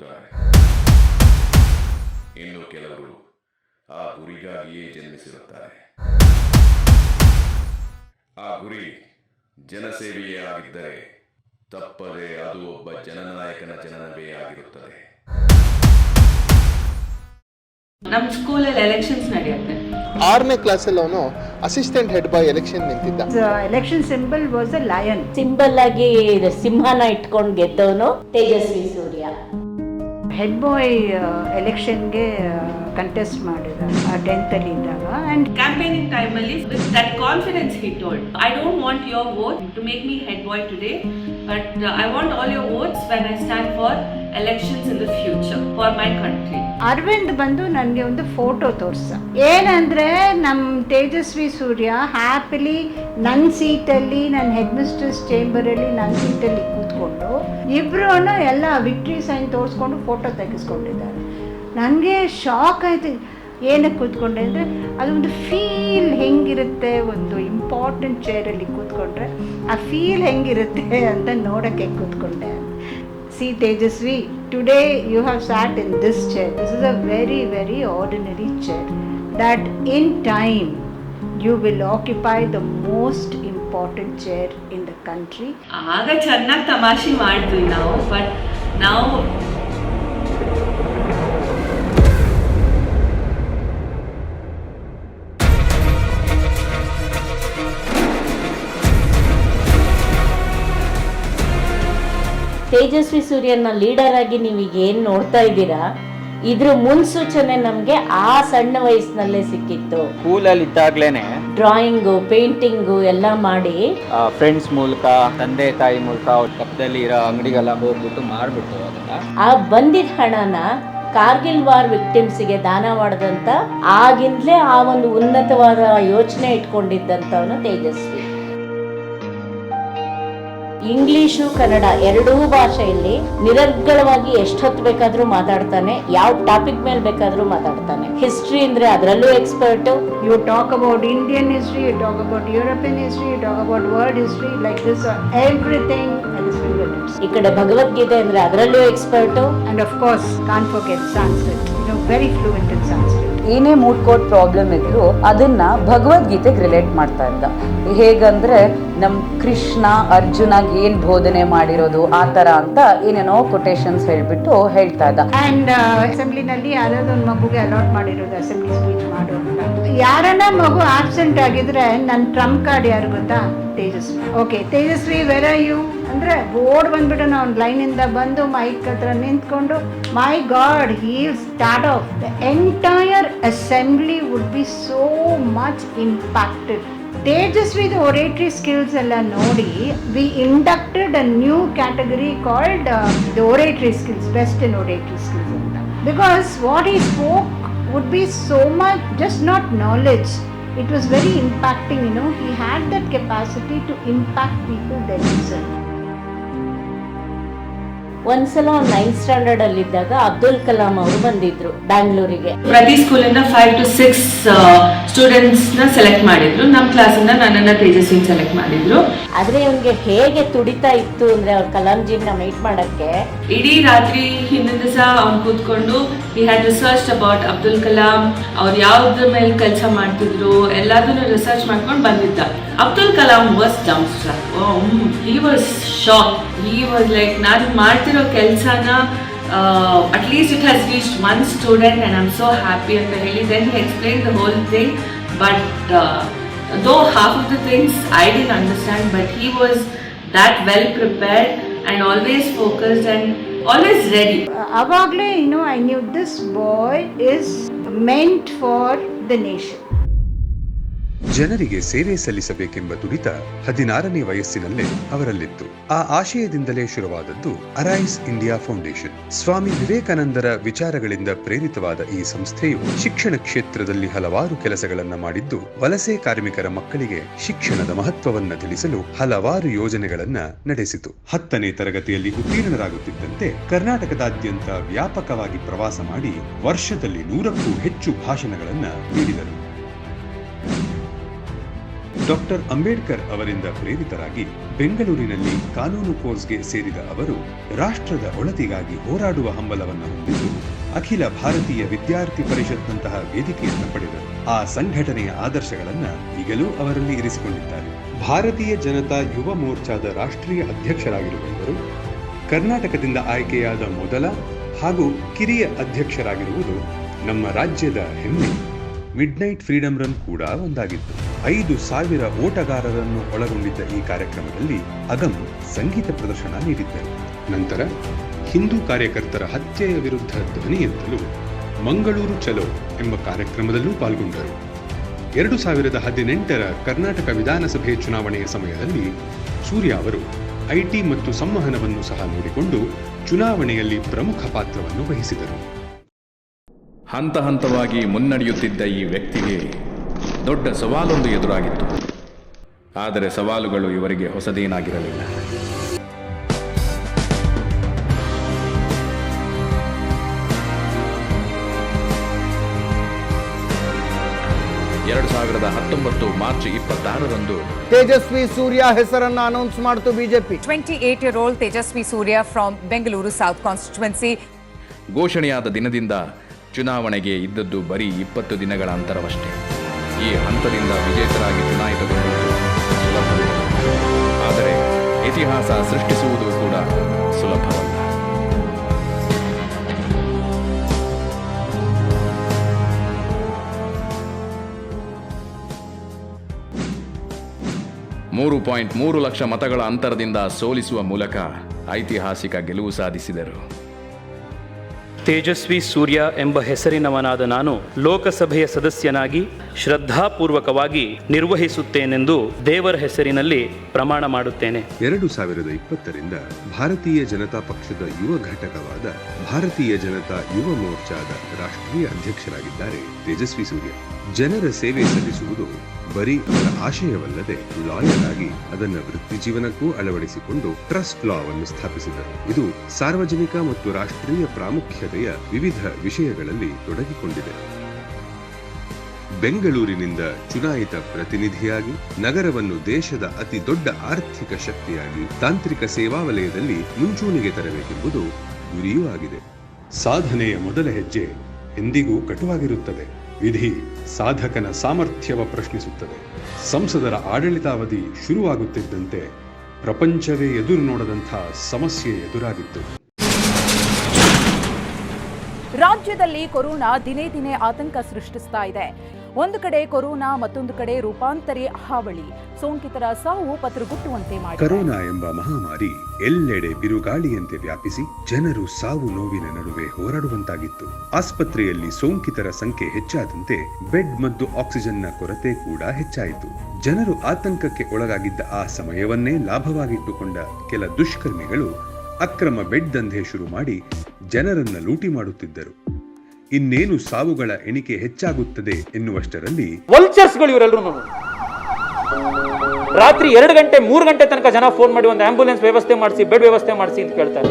ಹುಟ್ಟುತ್ತಾರೆ. ಇನ್ನು ಕೆಲವರು ಆ ಗುರಿಗಾಗಿಯೇ ಜನ್ಮಿಸಿರುತ್ತಾರೆ. ಆ ಗುರಿ ಜನಸೇವೆಯೇ ಆಗಿದ್ದರೆ ತಪ್ಪದೆ ಅದು ಒಬ್ಬ ಜನನಾಯಕನ ಜನನವೇ ಆಗಿರುತ್ತದೆ. ನಮ್ಮ ಸ್ಕೂಲಲ್ಲಿ ಎಲೆಕ್ಷನ್ಸ್ ನಡೆಯುತ್ತೆ. 6ನೇ ಕ್ಲಾಸಲ್ಲಿ ಅವನು ಅಸಿಸ್ಟೆಂಟ್ ಹೆಡ್ ಬಾಯ್ ಎಲೆಕ್ಷನ್ ನಿಂತಿದ್ದ. Election symbol was a lion. Symbol ಆಗಿ ಸಿಂಹನ ಇಟ್ಕೊಂಡು ಗೆದ್ದವನು ತೇಜಸ್ವಿ ಸೂರ್ಯ. ಹೆಡ್ ಬಾಯ್ ಎಲೆಕ್ಷನ್ಗೆ ಕಂಟೆಸ್ಟ್ ಮಾಡಿದ 10th ಅಲ್ಲಿ ಇದ್ದಾಗ. ಅಂಡ್ ಕ್ಯಾಂಪೇನಿಂಗ್ ಟೈಮಲ್ಲಿ with that confidence he told, I don't want your vote to make me head boy today, but I want all your votes when I stand for elections in the future for my country. Arvind ಬಂದು ನನಗೆ ಒಂದು photo ತೋರಿಸ. ಏನಂದ್ರೆ ನಮ್ಮ Tejasvi Surya happily ನನ್ನ ಸೀಟಲ್ಲಿ, ನನ್ನ head mistress ಚೇಂಬರಲ್ಲಿ ನನ್ನ ಸೀಟಲ್ಲಿ ಕೂತ್ಕೊಂಡು ಇಬ್ರು ಎಲ್ಲ ವಿಕ್ಟ್ರಿ ಸೈನ್ ತೋರಿಸ್ಕೊಂಡು ಫೋಟೋ ತೆಗೆಸ್ಕೊಂಡಿದ್ದಾರೆ. ನನಗೆ ಶಾಕ್ ಆಯಿತು. ಏನಕ್ಕೆ ಕೂತ್ಕೊಂಡೆ ಅಂದರೆ ಅದೊಂದು ಫೀಲ್ ಹೆಂಗಿರುತ್ತೆ, ಒಂದು ಇಂಪಾರ್ಟೆಂಟ್ ಚೇರಲ್ಲಿ ಕೂತ್ಕೊಂಡ್ರೆ ಆ ಫೀಲ್ ಹೆಂಗಿರುತ್ತೆ ಅಂತ ನೋಡೋಕ್ಕೆ ಕೂತ್ಕೊಂಡೆ. See Tejasvi, today you have sat in this chair. This is a very, very ordinary chair. That in time you will occupy the most important chair in the country. ಆಗ ಚೆನ್ನಾಗಿ ತಮಾಷೆ ಮಾಡಿದ್ವಿ ನಾವು, ಬಟ್ ನಾವು ತೇಜಸ್ವಿ ಸೂರ್ಯನ ಲೀಡರ್ ಆಗಿ ನೀವೀಗ ಏನ್ ನೋಡ್ತಾ ಇದ್ದೀರಾ, ಇದ್ರ ಮುನ್ಸೂಚನೆ ನಮ್ಗೆ ಆ ಸಣ್ಣ ವಯಸ್ಸಿನಲ್ಲೇ ಸಿಕ್ಕಿತ್ತು. ಸ್ಕೂಲಲ್ಲಿ ಇದ್ದಾಗ್ಲೇನೆ ಡ್ರಾಯಿಂಗು, ಪೇಂಟಿಂಗು ಎಲ್ಲ ಮಾಡಿ ಫ್ರೆಂಡ್ಸ್ ಮೂಲಕ, ತಂದೆ ತಾಯಿ ಮೂಲಕ ಅವ್ರ ಪಕ್ಕದಲ್ಲಿ ಇರೋ ಅಂಗಡಿಗೆಲ್ಲ ಹೋಗ್ಬಿಟ್ಟು ಮಾಡ್ಬಿಟ್ಟು ಅದನ್ನ ಆ ಬಂದಿದ್ದ ಹಣನ ಕಾರ್ಗಿಲ್ ವಾರ್ ವಿಕ್ಟಿಮ್ಸ್ಗೆ ದಾನ ಮಾಡದಂತ ಆಗಿಂದಲೇ ಆ ಒಂದು ಉನ್ನತವಾದ ಯೋಚನೆ ಇಟ್ಕೊಂಡಿದ್ದಂಥವನು ತೇಜಸ್ವಿ. ಇಂಗ್ಲಿಷು ಕನ್ನಡ ಎರಡೂ ಭಾಷೆಯಲ್ಲಿ ನಿರರ್ಗಳವಾಗಿ ಎಷ್ಟೊತ್ತು ಬೇಕಾದ್ರೂ ಮಾತಾಡ್ತಾನೆ, ಯಾವ ಟಾಪಿಕ್ ಮೇಲೆ ಬೇಕಾದ್ರೂ ಮಾತಾಡ್ತಾನೆ. ಹಿಸ್ಟ್ರಿ ಅಂದ್ರೆ ಅದರಲ್ಲೂ expert. You talk about Indian history, you talk about European history, you talk about world history, like this, everything at his fingertips. ಈ ಕಡೆ ಭಗವದ್ಗೀತೆ ಅಂದ್ರೆ ಅದರಲ್ಲೂ expert. And of course, can't forget Sanskrit. Very fluent in Sanskrit. ಏನೇ mood court problem ಇದ್ರು ಅದನ್ನ ಭಗವದ್ಗೀತೆಗೆ relate ಮಾಡ್ತಾ ಇದ್ದ. ಹೇಗಂದ್ರೆ ನಮ್ ಕೃಷ್ಣ ಅರ್ಜುನಾಗ್ ಏನ್ ಬೋಧನೆ ಮಾಡಿರೋದು ಆ ತರ ಅಂತ ಏನೇನೋ ಕೊಟೇಶನ್ಸ್ ಹೇಳ್ಬಿಟ್ಟು ಹೇಳ್ತಾ ಇದ್ದ. ಅಂಡ್ ಅಸೆಂಬ್ಲಿನಲ್ಲಿ ಯಾರಾದ್ರೂ ಒಂದು ಮಗುಗೆ ಅಲಾಟ್ ಮಾಡಿರೋದು ಅಸೆಂಬ್ಲಿ ಸ್ಪೀಚ್ ಮಾಡು ಅಂತ. ಯಾರನ್ನ ಮಗು ಆಬ್ಸೆಂಟ್ ಆಗಿದ್ರೆ ನನ್ನ ಟ್ರಂಪ್ ಕಾರ್ಡ್ ಯಾರು ಗೊತ್ತಾ? Tejasvi. Okay Tejasvi, where are you ಅಂದ್ರೆ ಓಡ್ ಬಂದ್ಬಿಟ್ಟು ನಾವು ಲೈನ್ ಇಂದ ಬಂದು ಮೈಕ್ ಹತ್ರ ನಿಂತ್ಕೊಂಡು, my god, he will start off. The entire assembly would be so much impacted. ತೇಜಸ್ವಿದ ಒರೇಟ್ರಿ ಸ್ಕಿಲ್ಸ್ ಎಲ್ಲ ನೋಡಿ we inducted a new category called the oratory skills, best in oratory skills ಅಂತ. Because what he spoke would be so much just not knowledge, it was very impacting. He had that capacity to impact people that listen. ಒಂದ್ಸಲ 9th standard ಅಲ್ಲಿ ಇದ್ದಾಗ ಅಬ್ದುಲ್ ಕಲಾಂ ಅವರು ಬಂದಿದ್ರು ಬ್ಯಾಂಗ್ಳೂರಿಗೆ. ಪ್ರತಿ ಸ್ಕೂಲಿಂದ 5 to 6 students ನ select ಮಾಡಿದ್ರು. ನಮ್ಮ ಕ್ಲಾಸಿಂದ ನನ್ನನ್ನ ತೇಜಸ್ವಿ ಸೆಲೆಕ್ಟ್ ಮಾಡಿದ್ರು. ಆದ್ರೆ ಇವ್ನಿಗೆ ಹೇಗೆ ತುಡಿತಾ ಇತ್ತು ಅಂದ್ರೆ ಅವ್ರ ಕಲಾಂಜಿನ ಮೀಟ್ ಮಾಡಕ್ಕೆ ಇಡೀ ರಾತ್ರಿ ಹಿಂದಿನ ದಿವಸ ಅವ್ನು ಕೂತ್ಕೊಂಡು he had researched about Abdul Kalam, ಅವ್ರು ಯಾವ್ದ್ರ ಮೇಲೆ ಕೆಲಸ ಮಾಡ್ತಿದ್ರು ಎಲ್ಲದನ್ನು ರಿಸರ್ಚ್ ಮಾಡ್ಕೊಂಡು ಬಂದಿದ್ದ. Abdul Kalam was dumbstruck. He was shocked. He was like, ನಾನು ಮಾಡ್ತಿರೋ ಕೆಲಸನ at least it has reached one student and I'm so happy ಅಂತ ಹೇಳಿ. Then he explained the whole thing, but though half of the things I didn't understand, but he was that well prepared and always focused and always ready. Avagle, I knew this boy is meant for the nation. ಜನರಿಗೆ ಸೇವೆ ಸಲ್ಲಿಸಬೇಕೆಂಬ ತುಡಿತ 16ನೇ ವಯಸ್ಸಿನಲ್ಲೇ ಅವರಲ್ಲಿತ್ತು. ಆ ಆಶಯದಿಂದಲೇ ಶುರುವಾದದ್ದು arise India foundation. ಸ್ವಾಮಿ ವಿವೇಕಾನಂದರ ವಿಚಾರಗಳಿಂದ ಪ್ರೇರಿತವಾದ ಈ ಸಂಸ್ಥೆಯು ಶಿಕ್ಷಣ ಕ್ಷೇತ್ರದಲ್ಲಿ ಹಲವಾರು ಕೆಲಸಗಳನ್ನ ಮಾಡಿದ್ದು, ವಲಸೆ ಕಾರ್ಮಿಕರ ಮಕ್ಕಳಿಗೆ ಶಿಕ್ಷಣದ ಮಹತ್ವವನ್ನ ತಿಳಿಸಲು ಹಲವಾರು ಯೋಜನೆಗಳನ್ನ ನಡೆಸಿತು. 10ನೇ ತರಗತಿಯಲ್ಲಿ ಉತ್ತೀರ್ಣರಾಗುತ್ತಿದ್ದಂತೆ ಕರ್ನಾಟಕದಾದ್ಯಂತ ವ್ಯಾಪಕವಾಗಿ ಪ್ರವಾಸ ಮಾಡಿ ವರ್ಷದಲ್ಲಿ 100ಕ್ಕೂ ಹೆಚ್ಚು ಭಾಷಣಗಳನ್ನ ನೀಡಿದರು. ಡಾಕ್ಟರ್ ಅಂಬೇಡ್ಕರ್ ಅವರಿಂದ ಪ್ರೇರಿತರಾಗಿ ಬೆಂಗಳೂರಿನಲ್ಲಿ ಕಾನೂನು ಕೋರ್ಸ್ಗೆ ಸೇರಿದ ಅವರು ರಾಷ್ಟ್ರದ ಒಳತಿಗಾಗಿ ಹೋರಾಡುವ ಹಂಬಲವನ್ನು ಹೊಂದಿದ್ದು ಅಖಿಲ ಭಾರತೀಯ ವಿದ್ಯಾರ್ಥಿ ಪರಿಷತ್ನಂತಹ ವೇದಿಕೆಯನ್ನು ಪಡೆದರು. ಆ ಸಂಘಟನೆಯ ಆದರ್ಶಗಳನ್ನ ಈಗಲೂ ಅವರಲ್ಲಿ ಇರಿಸಿಕೊಂಡಿದ್ದಾರೆ. ಭಾರತೀಯ ಜನತಾ ಯುವ ಮೋರ್ಚಾದ ರಾಷ್ಟ್ರೀಯ ಅಧ್ಯಕ್ಷರಾಗಿರುವ ಇವರು ಕರ್ನಾಟಕದಿಂದ ಆಯ್ಕೆಯಾದ ಮೊದಲ ಹಾಗೂ ಕಿರಿಯ ಅಧ್ಯಕ್ಷರಾಗಿರುವುದು ನಮ್ಮ ರಾಜ್ಯದ ಹೆಮ್ಮೆ. ಮಿಡ್ನೈಟ್ ಫ್ರೀಡಂ ರನ್ ಕೂಡ ಒಂದಾಗಿತ್ತು. 5,000 ಓಟಗಾರರನ್ನು ಒಳಗೊಂಡಿದ್ದ ಈ ಕಾರ್ಯಕ್ರಮದಲ್ಲಿ ಅಗಮ್ ಸಂಗೀತ ಪ್ರದರ್ಶನ ನೀಡಿದ್ದರು. ನಂತರ ಹಿಂದೂ ಕಾರ್ಯಕರ್ತರ ಹತ್ಯೆಯ ವಿರುದ್ಧ ಧ್ವನಿ ಎತ್ತಲು ಮಂಗಳೂರು ಚಲೋ ಎಂಬ ಕಾರ್ಯಕ್ರಮದಲ್ಲೂ ಪಾಲ್ಗೊಂಡರು. 2018ರ ಕರ್ನಾಟಕ ವಿಧಾನಸಭೆ ಚುನಾವಣೆಯ ಸಮಯದಲ್ಲಿ ಸೂರ್ಯ ಅವರು ಐಟಿ ಮತ್ತು ಸಂವಹನವನ್ನು ಸಹ ನೋಡಿಕೊಂಡು ಚುನಾವಣೆಯಲ್ಲಿ ಪ್ರಮುಖ ಪಾತ್ರವನ್ನು ವಹಿಸಿದರು. ಹಂತ ಹಂತವಾಗಿ ಮುನ್ನಡೆಯುತ್ತಿದ್ದ ಈ ವ್ಯಕ್ತಿಗೆ ದೊಡ್ಡ ಸವಾಲೊಂದು ಎದುರಾಗಿತ್ತು. ಆದರೆ ಸವಾಲುಗಳು ಇವರಿಗೆ ಹೊಸದೇನಾಗಿರಲಿಲ್ಲ. 2019 ಮಾರ್ಚ್ 26ರಂದು ತೇಜಸ್ವಿ ಸೂರ್ಯ ಹೆಸರನ್ನು ಅನೌನ್ಸ್ ಮಾಡಿತು BJP. 28-year-old Tejasvi Surya from Bengaluru south constituency. ಘೋಷಣೆಯಾದ ದಿನದಿಂದ ಚುನಾವಣೆಗೆ ಇದ್ದದ್ದು ಬರೀ 20 ದಿನಗಳ ಅಂತರವಷ್ಟೇ. ಈ ಹಂತದಿಂದ ವಿಜೇತರಾಗಿ ಚುನಾಯಿತಗೊಂಡುವುದು ಸುಲಭವಿಲ್ಲ. ಆದರೆ ಇತಿಹಾಸ ಸೃಷ್ಟಿಸುವುದು ಕೂಡ ಸುಲಭವಲ್ಲ. $3.3 ಲಕ್ಷ ಮತಗಳ ಅಂತರದಿಂದ ಸೋಲಿಸುವ ಮೂಲಕ ಐತಿಹಾಸಿಕ ಗೆಲುವು ಸಾಧಿಸಿದರು. ತೇಜಸ್ವಿ ಸೂರ್ಯ ಎಂಬ ಹೆಸರಿನವನಾದ ನಾನು ಲೋಕಸಭೆಯ ಸದಸ್ಯನಾಗಿ ಶ್ರದ್ಧಾಪೂರ್ವಕವಾಗಿ ನಿರ್ವಹಿಸುತ್ತೇನೆಂದು ದೇವರ ಹೆಸರಿನಲ್ಲಿ ಪ್ರಮಾಣ ಮಾಡುತ್ತೇನೆ. 2020ರಿಂದ ಭಾರತೀಯ ಜನತಾ ಪಕ್ಷದ ಯುವ ಘಟಕವಾದ ಭಾರತೀಯ ಜನತಾ ಯುವ ಮೋರ್ಚಾದ ರಾಷ್ಟ್ರೀಯ ಅಧ್ಯಕ್ಷರಾಗಿದ್ದಾರೆ ತೇಜಸ್ವಿ ಸೂರ್ಯ. ಜನರ ಸೇವೆ ಸಲ್ಲಿಸುವುದು ಬರೀ ಅವರ ಆಶಯವಲ್ಲದೆ ಲಾಯರ್ ಆಗಿ ಅದನ್ನು ವೃತ್ತಿ ಜೀವನಕ್ಕೂ ಅಳವಡಿಸಿಕೊಂಡು ಟ್ರಸ್ಟ್ ಲಾವನ್ನು ಸ್ಥಾಪಿಸಿದರು. ಇದು ಸಾರ್ವಜನಿಕ ಮತ್ತು ರಾಷ್ಟ್ರೀಯ ಪ್ರಾಮುಖ್ಯತೆಯ ವಿವಿಧ ವಿಷಯಗಳಲ್ಲಿ ತೊಡಗಿಕೊಂಡಿದೆ. ಬೆಂಗಳೂರಿನಿಂದ ಚುನಾಯಿತ ಪ್ರತಿನಿಧಿಯಾಗಿ ನಗರವನ್ನು ದೇಶದ ಅತಿ ದೊಡ್ಡ ಆರ್ಥಿಕ ಶಕ್ತಿಯಾಗಿ ತಾಂತ್ರಿಕ ಸೇವಾ ವಲಯದಲ್ಲಿ ಮುಂಚೂಣಿಗೆ ತರಬೇಕೆಂಬುದು ಗುರಿಯೂ ಆಗಿದೆ. ಸಾಧನೆಯ ಮೊದಲ ಹೆಜ್ಜೆ ಎಂದಿಗೂ ಕಟುವಾಗಿರುತ್ತದೆ. ವಿಧಿ ಸಾಧಕನ ಸಾಮರ್ಥ್ಯವ ಪ್ರಶ್ನಿಸುತ್ತದೆ. ಸಂಸದರ ಆಡಳಿತಾವಧಿ ಶುರುವಾಗುತ್ತಿದ್ದಂತೆ ಪ್ರಪಂಚವೇ ಎದುರು ನೋಡದಂಥ ಸಮಸ್ಯೆ ಎದುರಾಗಿತ್ತು. ರಾಜ್ಯದಲ್ಲಿ ಕೊರೋನಾ ದಿನೇ ದಿನೇ ಆತಂಕ ಸೃಷ್ಟಿಸ್ತಾ ಇದೆ. ಒಂದು ಕಡೆ ಕೊರೋನಾ, ಮತ್ತೊಂದು ಕಡೆ ರೂಪಾಂತರಿ ಹಾವಳಿ ಸೋಂಕಿತರ ಸಾವು ಪತ್ರಗುಟ್ಟುವಂತೆ ಮಾಡಿ ಕೊರೋನಾ ಎಂಬ ಮಹಾಮಾರಿ ಎಲ್ಲೆಡೆ ಬಿರುಗಾಳಿಯಂತೆ ವ್ಯಾಪಿಸಿ ಜನರು ಸಾವು ನೋವಿನ ನಡುವೆ ಹೋರಾಡುವಂತಾಗಿತ್ತು. ಆಸ್ಪತ್ರೆಯಲ್ಲಿ ಸೋಂಕಿತರ ಸಂಖ್ಯೆ ಹೆಚ್ಚಾದಂತೆ ಬೆಡ್ ಮತ್ತು ಆಕ್ಸಿಜನ್ನ ಕೊರತೆ ಕೂಡ ಹೆಚ್ಚಾಯಿತು. ಜನರು ಆತಂಕಕ್ಕೆ ಒಳಗಾಗಿದ್ದ ಆ ಸಮಯವನ್ನೇ ಲಾಭವಾಗಿಟ್ಟುಕೊಂಡ ಕೆಲ ದುಷ್ಕರ್ಮಿಗಳು ಅಕ್ರಮ ಬೆಡ್ ದಂಧೆ ಶುರು ಮಾಡಿ ಜನರನ್ನ ಲೂಟಿ ಮಾಡುತ್ತಿದ್ದರು. ಇನ್ನೇನು ಸಾವುಗಳ ಎಣಿಕೆ ಹೆಚ್ಚಾಗುತ್ತದೆ ಎನ್ನುವಷ್ಟರಲ್ಲಿ ವಲ್ಚರ್ಸ್ಗಳು ಇವರೆಲ್ಲರೂ ರಾತ್ರಿ 2 ಗಂಟೆ 3 ಗಂಟೆ ತನಕ ಜನ ಫೋನ್ ಮಾಡಿ ಒಂದು ಆಂಬ್ಯುಲೆನ್ಸ್ ವ್ಯವಸ್ಥೆ ಮಾಡಿಸಿ, ಬೆಡ್ ವ್ಯವಸ್ಥೆ ಮಾಡಿಸಿ ಅಂತ ಕೇಳ್ತಾರೆ.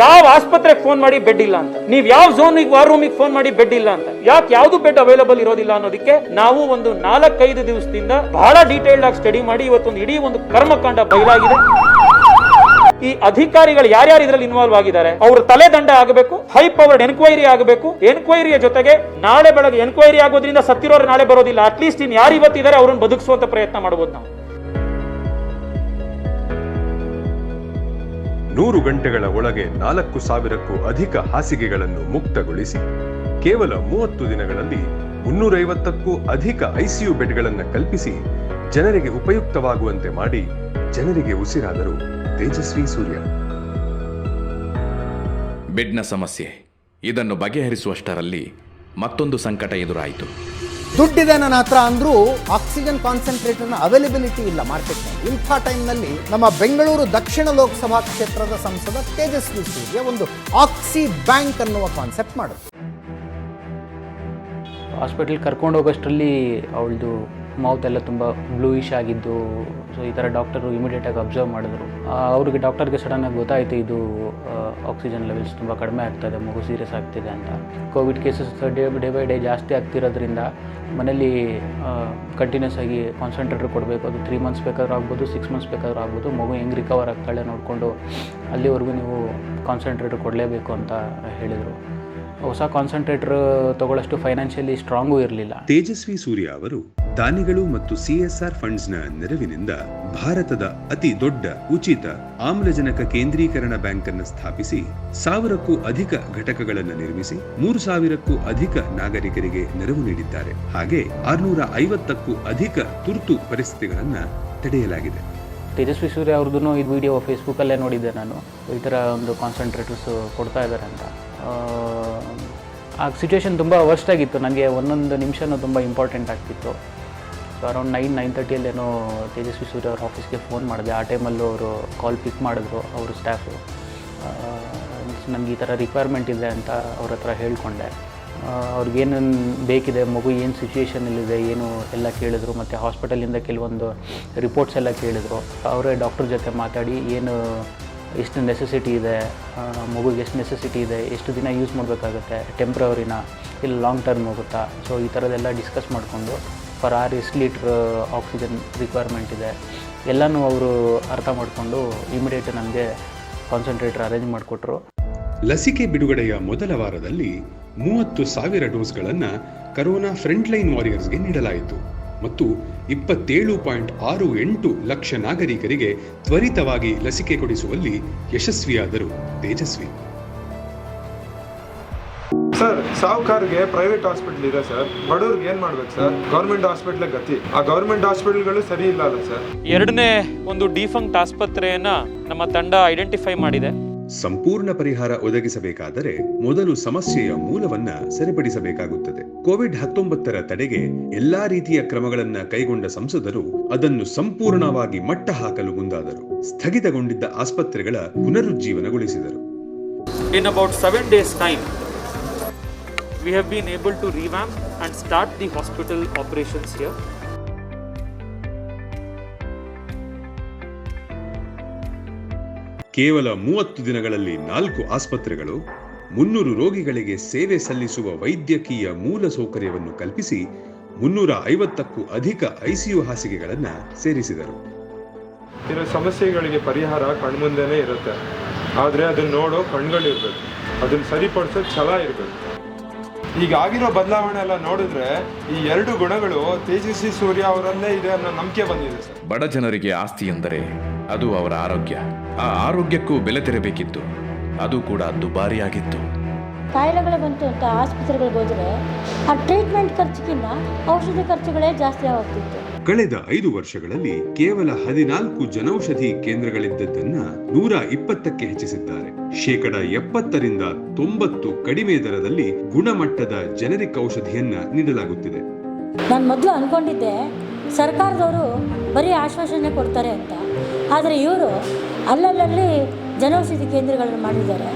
ಯಾವ ಆಸ್ಪತ್ರೆಗೆ ಫೋನ್ ಮಾಡಿ ಬೆಡ್ ಇಲ್ಲ ಅಂತ, ನೀವು ಯಾವ ಝೋನಿಗೆ ವಾರ್ ರೂಮಿಗೆ ಫೋನ್ ಮಾಡಿ ಬೆಡ್ ಇಲ್ಲ ಅಂತ, ಯಾಕೆ ಯಾವುದು ಬೆಡ್ ಅವೈಲಬಲ್ ಇರೋದಿಲ್ಲ ಅನ್ನೋದಕ್ಕೆ ನಾವು ಒಂದು 4-5 ದಿವಸದಿಂದ ಬಹಳ ಡೀಟೇಲ್ಡ್ ಆಗಿ ಸ್ಟಡಿ ಮಾಡಿ ಇವತ್ತೊಂದು ಇಡೀ ಒಂದು ಕರ್ಮಕಾಂಡ ಬಯಲಾಗಿದೆ. ಈ ಅಧಿಕಾರಿಗಳು ಯಾರ್ಯಾರು ಇದರಲ್ಲಿ ಇನ್ವಾಲ್ವ್ ಆಗಿದ್ದಾರೆ ಅವ್ರ ತಲೆ ದಂಡ ಆಗಬೇಕು. ಹೈ ಪವರ್ಡ್ ಎನ್ಕ್ವೈರಿ ಆಗಬೇಕು. ಎನ್ಕ್ವೈರಿಯ ಜೊತೆಗೆ ನಾಳೆ ಬೆಳಗ್ಗೆ ಎನ್ಕ್ವೈರಿ ಆಗೋದ್ರಿಂದ ಸತ್ತಿರೋರು ನಾಳೆ ಬರೋದಿಲ್ಲ. ಅಟ್ಲೀಸ್ಟ್ ಇನ್ ಯಾರು ಇವತ್ತಿದ್ದಾರೆ ಅವ್ರನ್ನ ಬದುಕಿಸುವಂತ ಪ್ರಯತ್ನ ಮಾಡಬಹುದು. ನಾವು 100 ಗಂಟೆಗಳ ಒಳಗೆ 4,000ಕ್ಕೂ ಅಧಿಕ ಹಾಸಿಗೆಗಳನ್ನು ಮುಕ್ತಗೊಳಿಸಿ ಕೇವಲ 30 ದಿನಗಳಲ್ಲಿ 350ಕ್ಕೂ ಅಧಿಕ ಐಸಿಯು ಬೆಡ್ಗಳನ್ನು ಕಲ್ಪಿಸಿ ಜನರಿಗೆ ಉಪಯುಕ್ತವಾಗುವಂತೆ ಮಾಡಿ ಜನರಿಗೆ ಉಸಿರಾದರು ತೇಜಸ್ವಿ ಸೂರ್ಯ. ಬೆಡ್ನ ಸಮಸ್ಯೆ ಇದನ್ನು ಬಗೆಹರಿಸುವಷ್ಟರಲ್ಲಿ ಮತ್ತೊಂದು ಸಂಕಟ ಎದುರಾಯಿತು. ದುಡ್ಡಿದೆ ನನ್ನ ಹತ್ರ ಅಂದ್ರೂ ಆಕ್ಸಿಜನ್ ಕಾನ್ಸಂಟ್ರೇಟರ್ನ ಅವೈಲಬಿಲಿಟಿ ಇಲ್ಲ ಮಾರ್ಕೆಟ್ನಲ್ಲಿ. ಇಂಥ ಟೈಮ್ನಲ್ಲಿ ನಮ್ಮ ಬೆಂಗಳೂರು ದಕ್ಷಿಣ ಲೋಕಸಭಾ ಕ್ಷೇತ್ರದ ಸಂಸದ ತೇಜಸ್ವಿ ಸೂರ್ಯ ಒಂದು ಆಕ್ಸಿ ಬ್ಯಾಂಕ್ ಅನ್ನುವ ಕಾನ್ಸೆಪ್ಟ್ ಮಾಡಿದ್ರು. ಹಾಸ್ಪಿಟಲ್ ಕರ್ಕೊಂಡು ಹೋಗೋಷ್ಟರಲ್ಲಿ ಅವಳದು ಮೌತ್ ಎಲ್ಲ ತುಂಬ ಬ್ಲೂಯಿಶ್ ಆಗಿದ್ದು. ಸೊ ಈ ಥರ ಡಾಕ್ಟರು ಇಮಿಡಿಯೇಟಾಗಿ ಅಬ್ಸರ್ವ್ ಮಾಡಿದ್ರು. ಅವ್ರಿಗೆ ಡಾಕ್ಟರ್ಗೆ ಸಡನ್ನಾಗಿ ಗೊತ್ತಾಯಿತು ಇದು ಆಕ್ಸಿಜನ್ ಲೆವೆಲ್ಸ್ ತುಂಬ ಕಡಿಮೆ ಆಗ್ತಾಯಿದೆ, ಮಗು ಸೀರಿಯಸ್ ಆಗ್ತಿದೆ ಅಂತ. Covid cases day by day ಜಾಸ್ತಿ ಆಗ್ತಿರೋದ್ರಿಂದ ಮನೇಲಿ ಕಂಟಿನ್ಯೂಸ್ ಆಗಿ ಕಾನ್ಸಂಟ್ರೇಟರ್ ಕೊಡಬೇಕು. ಅದು 3 months ಬೇಕಾದ್ರೂ ಆಗ್ಬೋದು, 6 months ಬೇಕಾದ್ರೂ ಆಗ್ಬೋದು. ಮಗು ಹೆಂಗೆ ರಿಕವರ್ ಆಗ್ತಾಳೆ ನೋಡಿಕೊಂಡು ಅಲ್ಲಿವರೆಗೂ ನೀವು ಕಾನ್ಸಂಟ್ರೇಟರ್ ಕೊಡಲೇಬೇಕು ಅಂತ ಹೇಳಿದರು. ಹೊಸ ಕಾನ್ಸಂಟ್ರೇಟರ್ ತಗೊಳ್ಳೋಷ್ಟು ಫೈನಾನ್ಷಿಯಲಿ ಸ್ಟ್ರಾಂಗೂ ಇರಲಿಲ್ಲ. ತೇಜಸ್ವಿ ಸೂರ್ಯ ಅವರು ದಾನಿಗಳು ಮತ್ತು CSR ಫಂಡ್ಸ್ನ ನೆರವಿನಿಂದ ಭಾರತದ ಅತಿ ದೊಡ್ಡ ಉಚಿತ ಆಮ್ಲಜನಕ ಕೇಂದ್ರೀಕರಣ ಬ್ಯಾಂಕ್ ಅನ್ನು ಸ್ಥಾಪಿಸಿ 1000ಕ್ಕೂ ಅಧಿಕ ಘಟಕಗಳನ್ನು ನಿರ್ಮಿಸಿ 3000ಕ್ಕೂ ಅಧಿಕ ನಾಗರಿಕರಿಗೆ ನೆರವು ನೀಡಿದ್ದಾರೆ. ಹಾಗೆ 650ಕ್ಕೂ ಅಧಿಕ ತುರ್ತು ಪರಿಸ್ಥಿತಿಗಳನ್ನು ತಡೆಯಲಾಗಿದೆ. ತೇಜಸ್ವಿ ಸೂರ್ಯ ಅವ್ರದ್ದು ಈ ವಿಡಿಯೋ ಫೇಸ್ಬುಕ್ಕಲ್ಲೇ ನೋಡಿದ್ದೆ ನಾನು. ಈ ಥರ ಒಂದು ಕಾನ್ಸಂಟ್ರೇಟರ್ಸ್ ಕೊಡ್ತಾ ಇದ್ದಾರೆ ಅಂತ. ಆ ಸಿಚುವೇಶನ್ ತುಂಬ ವರ್ಸ್ಟ್ ಆಗಿತ್ತು. ನನಗೆ ಒಂದೊಂದು ನಿಮಿಷನೂ ತುಂಬ ಇಂಪಾರ್ಟೆಂಟ್ ಆಗ್ತಿತ್ತು. ಸೊ ಅರೌಂಡ್ 9-9:30 ಏನೋ ತೇಜಸ್ವಿ ಸೂರ್ಯ ಅವ್ರ ಆಫೀಸ್ಗೆ ಫೋನ್ ಮಾಡಿದೆ. ಆ ಟೈಮಲ್ಲೂ ಅವರು ಕಾಲ್ ಪಿಕ್ ಮಾಡಿದ್ರು ಅವರು ಸ್ಟಾಫು. ನನಗೆ ಈ ಥರ ರಿಕ್ವೈರ್ಮೆಂಟ್ ಇದೆ ಅಂತ ಅವ್ರ ಹತ್ರ ಹೇಳ್ಕೊಂಡೆ. ಅವ್ರಿಗೇನೇನು ಬೇಕಿದೆ, ಮಗು ಏನು ಸಿಚುವೇಷನಲ್ಲಿದೆ ಏನು ಎಲ್ಲ ಕೇಳಿದ್ರು. ಮತ್ತು ಹಾಸ್ಪಿಟಲಿಂದ ಕೆಲವೊಂದು ರಿಪೋರ್ಟ್ಸ್ ಎಲ್ಲ ಕೇಳಿದ್ರು. ಅವರೇ ಡಾಕ್ಟರ್ ಜೊತೆ ಮಾತಾಡಿ ಏನು ಎಷ್ಟು ನೆಸೆಸಿಟಿ ಇದೆ, ಮಗುಗೆ ಎಷ್ಟು ನೆಸೆಸಿಟಿ ಇದೆ, ಎಷ್ಟು ದಿನ ಯೂಸ್ ಮಾಡಬೇಕಾಗುತ್ತೆ, ಟೆಂಪ್ರವರಿನ ಇಲ್ಲ ಲಾಂಗ್ ಟರ್ಮ್ ಹೋಗುತ್ತಾ. ಸೊ ಈ ಥರದ್ದೆಲ್ಲ ಡಿಸ್ಕಸ್ ಮಾಡಿಕೊಂಡು ಪರ್ ಆರ್ ಎಷ್ಟು ಲೀಟ್ರ್ ಆಕ್ಸಿಜನ್ ರಿಕ್ವೈರ್ಮೆಂಟ್ ಇದೆ ಎಲ್ಲನೂ ಅವರು ಅರ್ಥ ಮಾಡಿಕೊಂಡು ಇಮಿಡಿಯೇಟ್ ನನಗೆ ಕಾನ್ಸಂಟ್ರೇಟರ್ ಅರೇಂಜ್ ಮಾಡಿಕೊಟ್ರು. ಲಸಿಕೆ ಬಿಡುಗಡೆಯ ಮೊದಲ ವಾರದಲ್ಲಿ 30,000 ಡೋಸ್ಗಳನ್ನು ಕರೋನಾ ಫ್ರಂಟ್ಲೈನ್ ವಾರಿಯರ್ಸ್ಗೆ ನೀಡಲಾಯಿತು ಮತ್ತು 27.68 ಲಕ್ಷ ನಾಗರಿಕರಿಗೆ ತ್ವರಿತವಾಗಿ ಲಸಿಕೆ ಕೊಡಿಸುವಲ್ಲಿ ಯಶಸ್ವಿಯಾದರು ತೇಜಸ್ವಿ. ಸರ್, ಸಾಹುಕಾರ್ಗೆ ಪ್ರೈವೇಟ್ ಹಾಸ್ಪಿಟಲ್ ಇದೆ ಸರ್, ಬಡವ್ರಿಗೆ ಏನ್ ಮಾಡ್ಬೇಕು ಸರ್? ಗೌರ್ಮೆಂಟ್ ಹಾಸ್ಪಿಟಲ್ ಗತಿ. ಆ ಗೌರ್ಮೆಂಟ್ ಹಾಸ್ಪಿಟಲ್ಗಳು ಸರಿ ಇಲ್ಲ ಅಲ್ಲ ಸರ್. ಎರಡನೇ ಒಂದು ಡಿಫಂಕ್ಟ್ ಆಸ್ಪತ್ರೆಯನ್ನ ನಮ್ಮ ತಂಡ ಐಡೆಂಟಿಫೈ ಮಾಡಿದೆ. ಸಂಪೂರ್ಣ ಪರಿಹಾರ ಒದಗಿಸಬೇಕಾದರೆ ಮೊದಲು ಸಮಸ್ಯೆಯ ಮೂಲವನ್ನ ಸರಿಪಡಿಸಬೇಕಾಗುತ್ತದೆ. ಕೋವಿಡ್-19 ತಡೆಗೆ ಎಲ್ಲಾ ರೀತಿಯ ಕ್ರಮಗಳನ್ನ ಕೈಗೊಂಡ ಸಂಸದರು ಅದನ್ನು ಸಂಪೂರ್ಣವಾಗಿ ಮಟ್ಟ ಹಾಕಲು ಮುಂದಾದರು. ಸ್ಥಗಿತಗೊಂಡಿದ್ದ ಆಸ್ಪತ್ರೆಗಳ ಪುನರುಜ್ಜೀವನಗೊಳಿಸಿದರು. In about 7 days time, we have been able to revamp and start the hospital operations here. ಕೇವಲ 30 ದಿನಗಳಲ್ಲಿ 4 ಆಸ್ಪತ್ರೆಗಳು 300 ರೋಗಿಗಳಿಗೆ ಸೇವೆ ಸಲ್ಲಿಸುವ ವೈದ್ಯಕೀಯ ಮೂಲ ಸೌಕರ್ಯವನ್ನು ಕಲ್ಪಿಸಿ 350ಕ್ಕೂ ಅಧಿಕ ICU ಹಾಸಿಗೆಗಳನ್ನು ಸೇರಿಸಿದರು. ಇರೋ ಸಮಸ್ಯೆಗಳಿಗೆ ಪರಿಹಾರ ಕಣ್ಮುಂದೆನೇ ಇರುತ್ತೆ, ಆದರೆ ಅದನ್ನ ನೋಡೋ ಕಣ್ಗಳಿರ್ಬೇಕು, ಅದನ್ನ ಸರಿಪಡಿಸೋ ಛಲ ಇರಬೇಕು. ಈಗ ಆಗಿರೋ ಬದಲಾವಣೆ ಎಲ್ಲ ನೋಡಿದ್ರೆ ಈ 2 ಗುಣಗಳು ತೇಜಸ್ವಿ ಸೂರ್ಯ ಅವರಲ್ಲೇ ಇದೆ ಅನ್ನೋ ನಂಬಿಕೆ ಬಂದಿದೆ ಸರ್. ಬಡ ಜನರಿಗೆ ಆಸ್ತಿ ಎಂದರೆ ಅದು ಅವರ ಆರೋಗ್ಯ. ಆ ಆರೋಗ್ಯಕ್ಕೂ ಬೆಲೆ ತೆರಬೇಕಿತ್ತು, ಅದು ಕೂಡ ದುಬಾರಿಯಾಗಿತ್ತು. ಕಾಯಿಲೆಗಳು ಬಂತು ಅಂತ ಆಸ್ಪತ್ರೆಗಳಿಗೆ ಹೋದರೆ ಆ ಟ್ರೀಟ್ಮೆಂಟ್ ಖರ್ಚಿಗಿಂತ ಔಷಧಿ ಖರ್ಚುಗಳೇ ಜಾಸ್ತಿ ಆಗ್ತಿತ್ತು. ಕಳೆದ 5 ವರ್ಷಗಳಲ್ಲಿ ಕೇವಲ 14 ಜನೌಷಧಿ ಕೇಂದ್ರಗಳಿದ್ದದ್ದನ್ನ 120ಕ್ಕೆ ಹೆಚ್ಚಿಸಿದ್ದಾರೆ. 70% 90% ಕಡಿಮೆ ದರದಲ್ಲಿ ಗುಣಮಟ್ಟದ ಜೆನೆರಿಕ್ ಔಷಧಿಯನ್ನ ನೀಡಲಾಗುತ್ತಿದೆ. ನಾನು ಮೊದಲು ಅನ್ಕೊಂಡಿದ್ದೆ ಸರ್ಕಾರದವರು ಬರೀ ಆಶ್ವಾಸನೆ ಕೊಡ್ತಾರೆ ಅಂತ, ಆದರೆ ಇವರು ಅಲ್ಲಲ್ಲಿ ಜನೌಷಧಿ ಕೇಂದ್ರಗಳನ್ನು ಮಾಡಿದ್ದಾರೆ.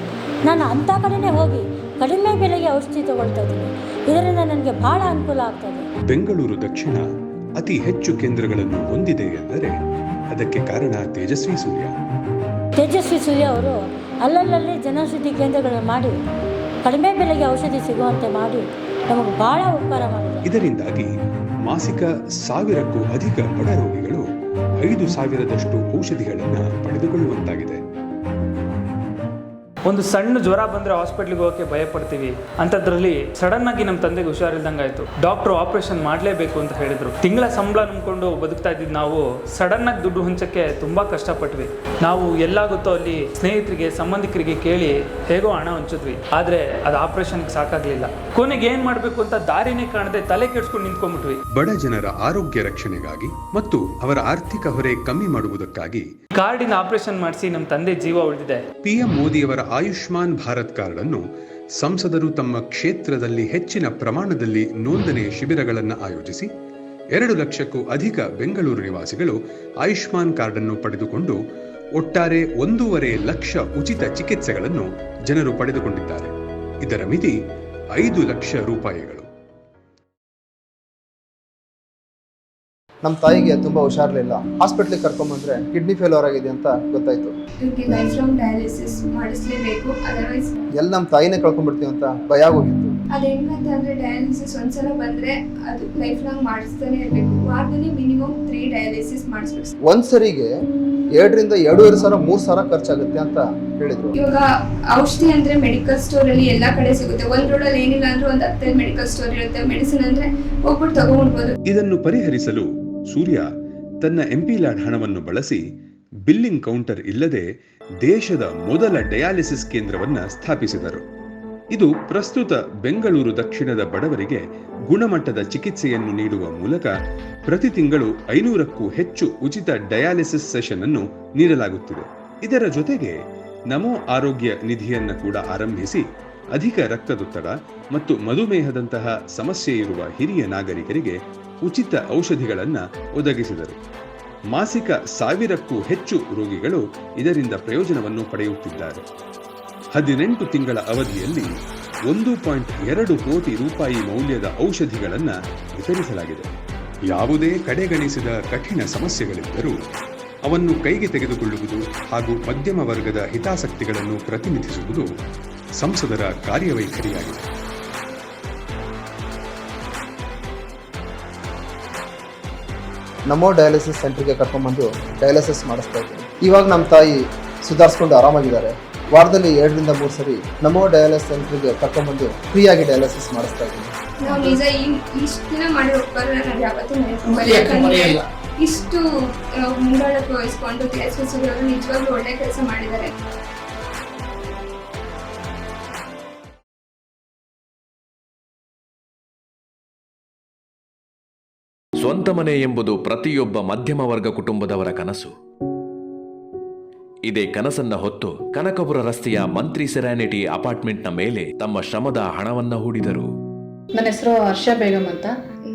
ನಾನು ಅಂಥ ಕಡೆನೇ ಹೋಗಿ ಕಡಿಮೆ ಬೆಲೆಗೆ ಔಷಧಿ ತಗೊಳ್ತಾ ಇದ್ದೀನಿ. ಇದರಿಂದ ನನಗೆ ಬಹಳ ಅನುಕೂಲ ಆಗ್ತದೆ. ಬೆಂಗಳೂರು ದಕ್ಷಿಣ ಅತಿ ಹೆಚ್ಚು ಕೇಂದ್ರಗಳನ್ನು ಹೊಂದಿದೆ ಎಂದರೆ ಅದಕ್ಕೆ ಕಾರಣ ತೇಜಸ್ವಿ ಸೂರ್ಯ. ತೇಜಸ್ವಿ ಸೂರ್ಯ ಅವರು ಅಲ್ಲಲ್ಲಿ ಜನೌಷಧಿ ಕೇಂದ್ರಗಳನ್ನು ಮಾಡಿ ಕಡಿಮೆ ಬೆಲೆಗೆ ಔಷಧಿ ಸಿಗುವಂತೆ ಮಾಡಿ ನಮಗೆ ಬಹಳ ಉಪಕಾರ ಮಾಡಿದೆ. ಇದರಿಂದಾಗಿ ಮಾಸಿಕ 1000ಕ್ಕೂ ಅಧಿಕ ಬಡ ರೋಗಿಗಳು 5,000ದಷ್ಟು ಔಷಧಿಗಳನ್ನು ಪಡೆದುಕೊಳ್ಳುವಂತಾಗಿದೆ. ಒಂದು ಸಣ್ಣ ಜ್ವರ ಬಂದರೆ ಹಾಸ್ಪಿಟ್ಲಿಗೆ ಹೋಗೋಕ್ಕೆ ಭಯ ಪಡ್ತೀವಿ. ಅಂಥದ್ರಲ್ಲಿ ಸಡನ್ ಆಗಿ ನಮ್ಮ ತಂದೆಗೆ ಹುಷಾರಿಲ್ದಂಗೆ ಆಯಿತು. ಡಾಕ್ಟ್ರು ಆಪರೇಷನ್ ಮಾಡಲೇಬೇಕು ಅಂತ ಹೇಳಿದರು. ತಿಂಗಳ ಸಂಬಳ ನಂಬ್ಕೊಂಡು ಬದುಕ್ತಾ ಇದ್ದಿದ್ದು ನಾವು ಸಡನ್ ಆಗಿ ದುಡ್ಡು ಹೊಂಚಕ್ಕೆ ತುಂಬ ಕಷ್ಟಪಟ್ವಿ. ನಾವು ಎಲ್ಲಾಗುತ್ತೋ ಅಲ್ಲಿ ಸ್ನೇಹಿತರಿಗೆ ಸಂಬಂಧಿಕರಿಗೆ ಕೇಳಿ ಹೇಗೋ ಹಣ ಹಂಚಿದ್ವಿ. ಆದರೆ ಅದು ಆಪರೇಷನ್ಗೆ ಸಾಕಾಗಲಿಲ್ಲ. ಕೊನೆಗೆ ಏನು ಮಾಡಬೇಕು ಅಂತ ದಾರಿನೇ ಕಾಣದೆ ತಲೆ ಕೆಡಿಸ್ಕೊಂಡು ನಿಂತ್ಕೊಂಡ್ಬಿಟ್ವಿ. ಬಡ ಜನರ ಆರೋಗ್ಯ ರಕ್ಷಣೆಗಾಗಿ ಮತ್ತು ಅವರ ಆರ್ಥಿಕ ಹೊರೆ ಕಮ್ಮಿ ಮಾಡುವುದಕ್ಕಾಗಿ ಕಾರ್ಡಿನ ಆಪರೇಷನ್ ಮಾಡಿಸಿ ನಮ್ಮ ತಂದೆ ಜೀವ ಉಳಿದಿದೆ. PM ಮೋದಿಯವರ ಆಯುಷ್ಮಾನ್ ಭಾರತ್ ಕಾರ್ಡ್ ಅನ್ನು ಸಂಸದರು ತಮ್ಮ ಕ್ಷೇತ್ರದಲ್ಲಿ ಹೆಚ್ಚಿನ ಪ್ರಮಾಣದಲ್ಲಿ ನೋಂದಣಿ ಶಿಬಿರಗಳನ್ನು ಆಯೋಜಿಸಿ 2 ಲಕ್ಷಕ್ಕೂ ಅಧಿಕ ಬೆಂಗಳೂರು ನಿವಾಸಿಗಳು ಆಯುಷ್ಮಾನ್ ಕಾರ್ಡ್ ಅನ್ನು ಪಡೆದುಕೊಂಡು ಒಟ್ಟಾರೆ 1.5 ಲಕ್ಷ ಉಚಿತ ಚಿಕಿತ್ಸೆಗಳನ್ನು ಜನರು ಪಡೆದುಕೊಂಡಿದ್ದಾರೆ. ಇದರ ಮಿತಿ 5 ಲಕ್ಷ ರೂಪಾಯಿಗಳು. ನಮ್ಮ ತಾಯಿಗೆ ತುಂಬ ಹುಷಾರಿರಲಿಲ್ಲ. ಹಾಸ್ಪಿಟ್ಲಿಗೆ ಕರ್ಕೊಂಬಂದ್ರೆ ಕಿಡ್ನಿ ಫೇಲ್ಯೂರ್ ಆಗಿದೆ ಅಂತ ಗೊತ್ತಾಯ್ತು. ಲೈಫ್ ಲಾಂಗ್ ಡಯಾಲಿಸಿಸ್ ಮಾಡಿಸ್ಲೇಬೇಕು, ಅದರ್ವೈಸ್ ಎಲ್ಲಿ ನಮ್ಮ ತಾಯಿನೇ ಕಳ್ಕೊಂಡ್ಬಿಡ್ತೀವಿ ಅಂತ ಭಯ ಆಗೋಗಿತ್ತು. ಅದೇನಂತಂದ್ರೆ ಡಯಾಲಿಸಿಸ್ ಒಂದ್ಸಲ ಬಂದ್ರೆ ಅದು ಲೈಫ್ ಲಾಂಗ್ ಮಾಡಿಸ್ತಾನೆ ಇರಬೇಕು. ವಾರದಲ್ಲಿ ಮಿನಿಮಮ್ 3 ಡಯಾಲಿಸಿಸ್ ಮಾಡಿಸ್ಬೇಕು. ಒಂದ್ಸರಿಗೆ 2 ರಿಂದ 2.5 ಸಾವಿರ 3 ಸಾವಿರ ಖರ್ಚಾಗುತ್ತೆ ಅಂತ ಹೇಳಿದ್ರು. ಇವಾಗ ಔಷಧಿ ಅಂದ್ರೆ ಮೆಡಿಕಲ್ ಸ್ಟೋರ್ ಅಲ್ಲಿ ಎಲ್ಲಾ ಕಡೆ ಸಿಗುತ್ತೆ. ಒಂದ್ ರೋಡಲ್ಲಿ ಏನಿಲ್ಲ ಅಂದ್ರೆ ಒಂದ್ 10 ಮೆಡಿಕಲ್ ಸ್ಟೋರ್ ಇರುತ್ತೆ. ಮೆಡಿಸಿನ್ ಅಂದ್ರೆ ಹೋಗ್ಬಿಟ್ಟು ತಗೊಂಡ್ಬೋದು. ಇದನ್ನು ಪರಿಹರಿಸಲು ಸೂರ್ಯ ತನ್ನ MP ಲ್ಯಾಡ್ ಹಣವನ್ನು ಬಳಸಿ ಬಿಲ್ಲಿಂಗ್ ಕೌಂಟರ್ ಇಲ್ಲದೆ ದೇಶದ ಮೊದಲ ಡಯಾಲಿಸಿಸ್ ಕೇಂದ್ರವನ್ನು ಸ್ಥಾಪಿಸಿದರು. ಇದು ಪ್ರಸ್ತುತ ಬೆಂಗಳೂರು ದಕ್ಷಿಣದ ಬಡವರಿಗೆ ಗುಣಮಟ್ಟದ ಚಿಕಿತ್ಸೆಯನ್ನು ನೀಡುವ ಮೂಲಕ ಪ್ರತಿ ತಿಂಗಳು 500ಕ್ಕೂ ಹೆಚ್ಚು ಉಚಿತ ಡಯಾಲಿಸಿಸ್ ಸೆಷನ್ ಅನ್ನು ನೀಡಲಾಗುತ್ತಿದೆ. ಇದರ ಜೊತೆಗೆ ನಮೋ ಆರೋಗ್ಯ ನಿಧಿಯನ್ನು ಕೂಡ ಆರಂಭಿಸಿ ಅಧಿಕ ರಕ್ತದೊತ್ತಡ ಮತ್ತು ಮಧುಮೇಹದಂತಹ ಸಮಸ್ಯೆ ಇರುವ ಹಿರಿಯ ನಾಗರಿಕರಿಗೆ ಉಚಿತ ಔಷಧಿಗಳನ್ನು ಒದಗಿಸಿದರು. ಮಾಸಿಕ 1000ಕ್ಕೂ ಹೆಚ್ಚು ರೋಗಿಗಳು ಇದರಿಂದ ಪ್ರಯೋಜನವನ್ನು ಪಡೆಯುತ್ತಿದ್ದಾರೆ. 18 ತಿಂಗಳ ಅವಧಿಯಲ್ಲಿ 1.2 ಕೋಟಿ ರೂಪಾಯಿ ಮೌಲ್ಯದ ಔಷಧಿಗಳನ್ನು ವಿತರಿಸಲಾಗಿದೆ. ಯಾವುದೇ ಕಡೆಗಣಿಸಿದ ಕಠಿಣ ಸಮಸ್ಯೆಗಳಿದ್ದರೂ ಅವನ್ನು ಕೈಗೆ ತೆಗೆದುಕೊಳ್ಳುವುದು ಹಾಗೂ ಮಧ್ಯಮ ವರ್ಗದ ಹಿತಾಸಕ್ತಿಗಳನ್ನು ಪ್ರತಿನಿಧಿಸುವುದು ಸಂಸದರ ಕಾರ್ಯವೈಖರಿಯಾಗಿದೆ. ನಮೋ ಡಯಾಲಿಸಿಸ್ ಸೆಂಟರ್ಗೆ ಕರ್ಕೊಂಡ್ಬಂದು ಡಯಾಲಿಸಿಸ್ ಮಾಡಿಸ್ತಾ ಇದ್ದೀನಿ. ಇವಾಗ ನಮ್ಮ ತಾಯಿ ಸುಧಾರಿಸ್ಕೊಂಡು ಆರಾಮಾಗಿದ್ದಾರೆ. ವಾರದಲ್ಲಿ 2 ರಿಂದ 3 ಸರಿ ನಮೋ ಡಯಾಲಿಸಿಸ್ ಸೆಂಟರ್ಗೆ ಕರ್ಕೊಂಡ್ಬಂದು ಫ್ರೀಯಾಗಿ ಡಯಾಲಿಸಿಸ್ ಮಾಡಿಸ್ತಾ ಇದ್ದೀನಿ. ನಾವು ನಿಜ ಇಷ್ಟು ದಿನ ಮಾಡಿರೋ ಉಪಕಾರ ನಾನು ಯಾವತ್ತೂ ಇಷ್ಟು ಮುಂದಾಳತ್ವ ವಹಿಸ್ಕೊಂಡು ದೇಶಗಳು ನಿಜವಾಗ್ಲೂ ಒಳ್ಳೆ ಕೆಲಸ ಮಾಡಿದ್ದಾರೆ. ಸ್ವಂತ ಮನೆ ಎಂಬುದು ಪ್ರತಿಯೊಬ್ಬ ಮಧ್ಯಮ ವರ್ಗ ಕುಟುಂಬದವರ ಕನಸು. ಇದೇ ಕನಸನ್ನ ಹೊತ್ತು ಕನಕಪುರ ರಸ್ತೆಯ ಮಂತ್ರಿ ಸೆರಾನಿಟಿ ಅಪಾರ್ಟ್ಮೆಂಟ್ನ ಮೇಲೆ ತಮ್ಮ ಶ್ರಮದ ಹಣವನ್ನ ಹೂಡಿದರು. ನನ್ನ ಹೆಸರು ಹರ್ಷ ಬೇಗಂ ಅಂತ.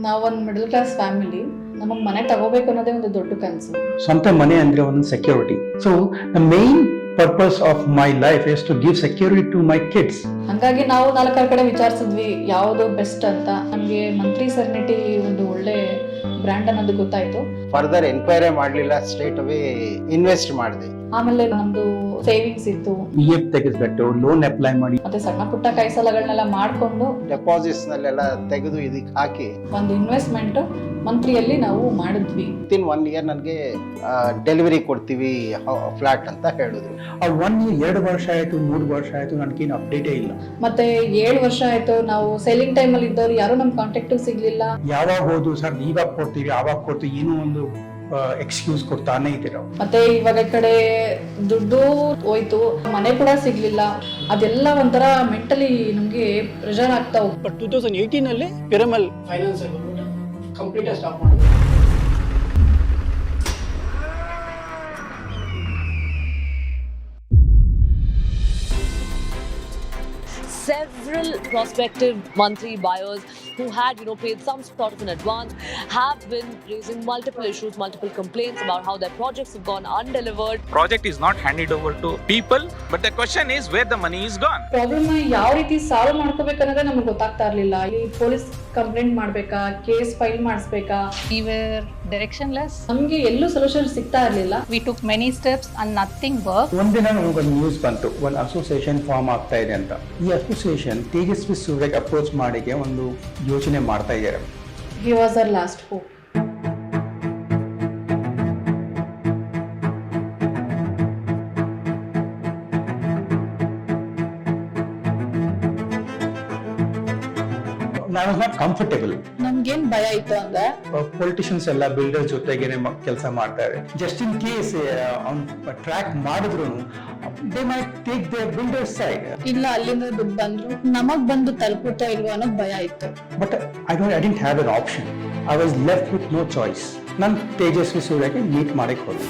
ನಾವೊಂದು ಮಿಡಲ್ ಕ್ಲಾಸ್ ಫ್ಯಾಮಿಲಿ. ನಮಗೆ ಮನೆ ತಗೋಬೇಕು ಅನ್ನೋದೇ ಒಂದು ದೊಡ್ಡ ಕನಸು. ಸ್ವಂತ ಮನೆ ಅಂದ್ರೆ ಒಂದು security. So the main purpose of my life is to give security to my kids. ಹಂಗಾಗಿ ನಾವು 4 ಕಡೆ ವಿಚಾರಿಸಿದ್ವಿ ಯಾವುದು ಬೆಸ್ಟ್ ಅಂತ. ನಮಗೆ ಮಂತ್ರಿ ಸೆರೆನಿಟಿ ಒಂದು ಒಳ್ಳೆ ಬ್ರ್ಯಾಂಡ್ ಅನ್ನೋದು ಗೊತ್ತಾಯ್ತು. ಫರ್ದರ್ ಎನ್ಕ್ವೈರಿ ಮಾಡಲಿಲ್ಲ, ಸ್ಟ್ರೇಟ್ ಅವೇ ಇನ್ವೆಸ್ಟ್ ಮಾಡಿದೆ. ಆಮೇಲೆ ನಮ್ದು ಸೇವಿಂಗ್ಸ್ ಇತ್ತು, PF ತೆಗೆದ್ಬಿಟ್ಟು ಲೋನ್ ಅಪ್ಲೈ ಮಾಡಿ ಮತ್ತೆ ಸಣ್ಣ ಪುಟ್ಟ ಕೈ ಸಾಲಗಳನ್ನೆಲ್ಲ ಮಾಡ್ಕೊಂಡು ಡೆಪಾಸಿಟ್ಸ್ ನಲ್ಲೆಲ್ಲ ತೆಗೆದು ಇದಕ್ಕೆ ಹಾಕಿ ಒಂದು ಇನ್ವೆಸ್ಟ್ಮೆಂಟ್ ಮಂತ್ರಿಯಲ್ಲಿ ನಾವು ಮಾಡಿದ್ವಿ. ವಿತಿನ್ 1 ಇಯರ್ ನನಗೆ ಡೆಲಿವರಿ ಕೊಡ್ತೀವಿ ಫ್ಲಾಟ್ ಅಂತ ಹೇಳಿದ್ರು. ಆ 1 ಇಯರ್ 2 ವರ್ಷ ಆಯ್ತು, 3 ವರ್ಷ ಆಯ್ತು, ನನಗೇನು ಅಪ್ಡೇಟೇ ಇಲ್ಲ. ಮತ್ತೆ 7 ವರ್ಷ ಆಯ್ತು ನಾವು ಸೇಲಿಂಗ್ ಟೈಮ್ ಅಲ್ಲಿ ಇದ್ದವ್ರು ಯಾರು ನಮ್ ಕಾಂಟ್ಯಾಕ್ಟ್ ಸಿಗ್ಲಿಲ್ಲ. ಯಾವಾಗ ಹೋದು ಸರ್ ಇವಾಗ ಕೊಡ್ತೀವಿ ಆವಾಗ ಕೊಡ್ತೀವಿ ಏನೋ ಒಂದು ಎಕ್ಸ್ಕ್ಯೂಸ್ ಕೊಡ್ತಾನೆ ಇದ್ದೀರ. ಮತ್ತೆ ಇವಾಗ ಈ ಕಡೆ ದುಡ್ಡು ಹೋಯ್ತು, ಮನೆ ಕೂಡ ಸಿಗ್ಲಿಲ್ಲ. ಅದೆಲ್ಲ ಒಂಥರ ಮೆಂಟಲಿ ನಮ್ಗೆ ಪ್ರೆಷರ್ ಆಗ್ತಾ ಹೋಗ್ತು. ಬಟ್ 2018 ಅಲ್ಲಿ ಪಿರಮಲ್ ಫೈನಾನ್ಸ್ ಕಂಪ್ಲೀಟ್ ಸ್ಟಾಪ್ ಮಾಡಿದ್ರು. Several prospective Mantri buyers who had, paid some sort of an advance have been raising multiple issues, multiple complaints about how their projects have gone undelivered. Project is not handed over to people, but the question is where the money is gone. Problem ಯಾವ ರೀತಿ solve ಮಾಡ್ಕೋಬೇಕು ಅನ್ನೋದೇ ನಮಗೆ ಗೊತ್ತಾಗ್ತಾ ಇರಲಿಲ್ಲ. ಇಲ್ಲಿ police complaint ಮಾಡ್ಬೇಕಾ, case file ಮಾಡಿಸ್ಬೇಕಾ, we were directionless. ನಮಗೆ ಎಲ್ಲೂ ಸೊಲ್ಯೂಷನ್ ಸಿಗ್ತಾ ಇರಲಿಲ್ಲ. We took many steps and nothing worked. ಒಂದಿನ ನಮಗೊಂದು ನ್ಯೂಸ್ ಬಂತು, ಒಂದು ಅಸೋಸಿಯೇಷನ್ ಫಾರ್ಮ್ ಆಗ್ತಾ ಇದೆ ಅಂತ. ಈ ಅಸೋಸಿಯೇಷನ್ ತೇಜಸ್ವಿ ಸೂರ್ಯಗೆ ಅಪ್ರೋಚ್ ಮಾಡಿಗೆ ಒಂದು ಯೋಚನೆ ಮಾಡ್ತಾ ಇದ್ದಾರೆ. He was our last hope. I was not comfortable. ನಮ್ಗೇನ್ ಭಯ ಇತ್ತು ಅಂದ್ರೆ ಪೊಲಿಟಿಷಿಯನ್ಸ್ ಎಲ್ಲ ಬಿಲ್ಡರ್ ಜೊತೆಗೇನೆ ಕೆಲಸ ಮಾಡ್ತಾರೆ. ಜಸ್ಟ್ ಇನ್ ಕೇಸ್ ಟ್ರ್ಯಾಕ್ ಮಾಡಿದ್ರು they might take their builder side. ಇಲ್ಲ ಅಲ್ಲಿಂದ ದುಡ್ಡು ಬಂದ್ರು ನಮಗ್ ಬಂದು ತಲುಪುತ್ತಾ ಇಲ್ವೋ ಅನ್ನೋದು ಭಯ ಇತ್ತು. But I didn't have an option. I was left with no choice. ನಾನು ತೇಜಸ್ವಿ ಸೂರ್ಯಗೆ ಮೀಟ್ ಮಾಡಕ್ಕೆ ಹೋದೆ.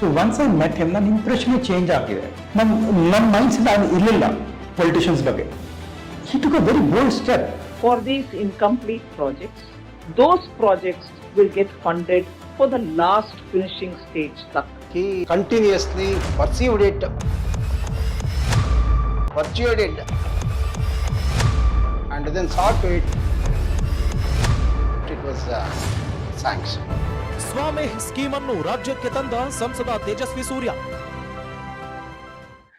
So once I met him, ನನ್ನ ಇಂಪ್ರೆಷನ್ ಚೇಂಜ್ ಆಗಿದೆ. ನನ್ನ ಮೈಂಡ್ಸ್ ನಾನು ಇರಲಿಲ್ಲ ಪೊಲಿಟಿಷಿಯನ್ಸ್ ಬಗ್ಗೆ. He took a very bold step. For these incomplete projects, those projects will get funded for the last finishing stage. He continuously pursued it, and then saw to it it was sanctioned. ಸ್ವಾಮಿ scheme ಅನ್ನು ರಾಜ್ಯಕ್ಕೆ ತಂದ ಸಂಸದ Tejasvi Surya.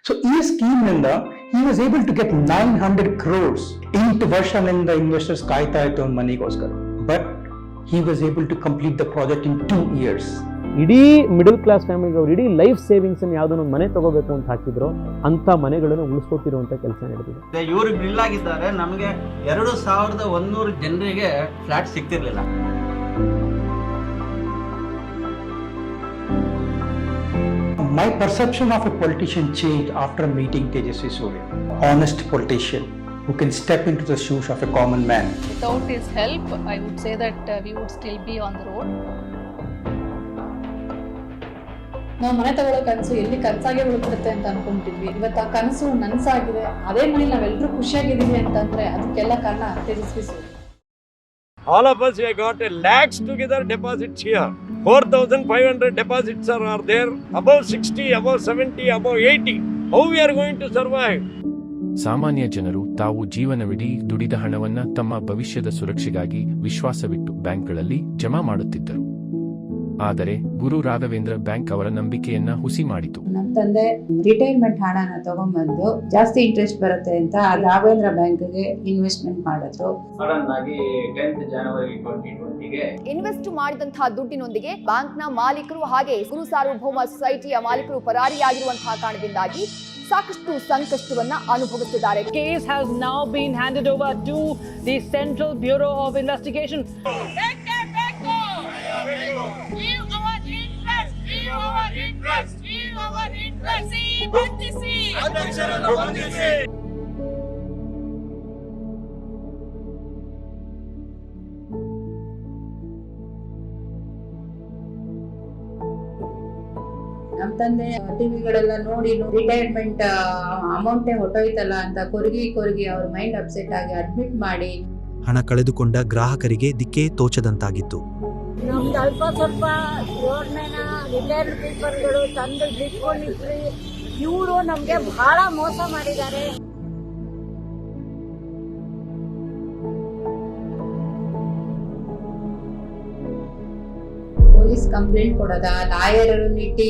So ಈ scheme ನಿಂದ he was able to get 900 crores. 8 ವರ್ಷದಿಂದ investors ಕಾಯ್ತಾ ಇತ್ತು ಒಂದು ಮನೆಗೋಸ್ಕರ, but he was able to complete the project in 2 years. ಇಡೀ ಮಿಡಲ್ ಕ್ಲಾಸ್ ಫ್ಯಾಮಿಲಿಗಳು ಇಡೀ ಲೈಫ್ ಸೇವಿಂಗ್ಸ್ ಯಾವುದನ್ನು ಮನೆ ತಗೋಬೇಕು ಅಂತ ಹಾಕಿದ್ರು ಅಂತ ಮನೆಗಳನ್ನು ಉಳಿಸ್ಕೊತಿರುವಂತ ಕೆಲಸ ನಡೆದಿದೆ. ಇವರು ಬಿಲ್ ಆಗಿದ್ದಾರೆ, ನಮಗೆ 2100 ಜನರಿಗೆ flat ಸಿಗ್ತಿರ್ಲಿಲ್ಲ. My perception of a politician changed after meeting Tejasvi Surya. Honest politician who can step into the shoes of a common man. Without his help, I would say that we would still be on the road. ನಾವು ಮನೆ ತಗೊಳ್ಳೋ ಕನಸು ಎಲ್ಲಿ ಕನಸಾಗೆ ಉಳ್ಬಿಡುತ್ತೆ ಅಂತ ಅನ್ಕೊಂತಿದ್ವಿ. ಇವತ್ತು ಆ ಕನಸು ನನಸಾಗಿದೆ. ಅದೇ ಮನೇಲಿ ನಾವೆಲ್ಲರೂ ಖುಷಿಯಾಗಿದ್ದೀವಿ ಅಂತಂದ್ರೆ ಅದಕ್ಕೆಲ್ಲ ಕಾರಣ Tejasvi Surya. All of us have got a lakhs together deposits here. 4,500 deposits are there, above 60, above 70, above 80. How we are going to survive? ಸಾಮಾನ್ಯ ಜನರು ತಾವು ಜೀವನವಿಡೀ ದುಡಿದ ಹಣವನ್ನ ತಮ್ಮ ಭವಿಷ್ಯದ ಸುರಕ್ಷೆಗಾಗಿ ವಿಶ್ವಾಸವಿಟ್ಟು ಬ್ಯಾಂಕ್ಗಳಲ್ಲಿ ಜಮಾ ಮಾಡುತ್ತಿದ್ದರು. ಆದರೆ ಗುರು ರಾಘವೇಂದ್ರ ಬ್ಯಾಂಕ್ ಅವರ ನಂಬಿಕೆಯನ್ನ ಹುಸಿ ಮಾಡಿತು. ನಮ್ಮ ತಂದೆ ರಿಟೈರ್ಮೆಂಟ್ ಹಣನ ತಗೊಂಡ್ಬಂದು ಜಾಸ್ತಿ ಇಂಟ್ರೆಸ್ಟ್ ಬರುತ್ತೆ ಅಂತ ರಾಘವೇಂದ್ರ ಬ್ಯಾಂಕ್ಗೆ ಇನ್ವೆಸ್ಟ್ಮೆಂಟ್ ಮಾಡಿದ್ರು. ಸಡನ್ ಆಗಿ 10th ಜನವರಿ 2020ಗೆ ಇನ್ವೆಸ್ಟ್ ಮಾಡಿದಂತಹ ದುಡ್ಡಿನೊಂದಿಗೆ ಬ್ಯಾಂಕ್ನ ಮಾಲೀಕರು ಹಾಗೆ ಗುರು ಸಾರ್ವಭೌಮ ಸೊಸೈಟಿಯ ಮಾಲೀಕರು ಪರಾರಿಯಾಗಿರುವಂತಹ ಕಾರಣದಿಂದಾಗಿ ಸಾಕಷ್ಟು ಸಂಕಷ್ಟವನ್ನ ಅನುಭವಿಸುತ್ತಿದ್ದಾರೆ. Case has now been handed over to the Central Bureau of Investigation. ನಮ್ಮ ತಂದೆ ಟಿವಿಗಳೆಲ್ಲ ನೋಡಿ ರಿಟೈರ್ಮೆಂಟ್ ಅಮೌಂಟೇ ಹೊಟ್ಟೋಯ್ತಲ್ಲ ಅಂತ ಕೊರಗಿ ಅವ್ರ ಮೈಂಡ್ ಅಪ್ಸೆಟ್ ಆಗಿ ಅಡ್ಮಿಟ್ ಮಾಡಿ ಹಣ ಕಳೆದುಕೊಂಡ ಗ್ರಾಹಕರಿಗೆ ದಿಕ್ಕೇ ತೋಚದಂತಾಗಿತ್ತು. ನಮ್ದು ಅಲ್ಪ ಸ್ವಲ್ಪ ಯೋಜನೆನ ರಿಟೈರ್ಡ್ ಪೀಪಲ್ಗಳು ತಂದು ಬಿಟ್ಕೊಂಡಿದ್ರಿ. ಇವರು ನಮ್ಗೆ ಬಹಳ ಮೋಸ ಮಾಡಿದ್ದಾರೆ. ಪೊಲೀಸ್ ಕಂಪ್ಲೇಂಟ್ ಕೊಡೋದ, ಲಾಯರ್ ಇಟ್ಟಿ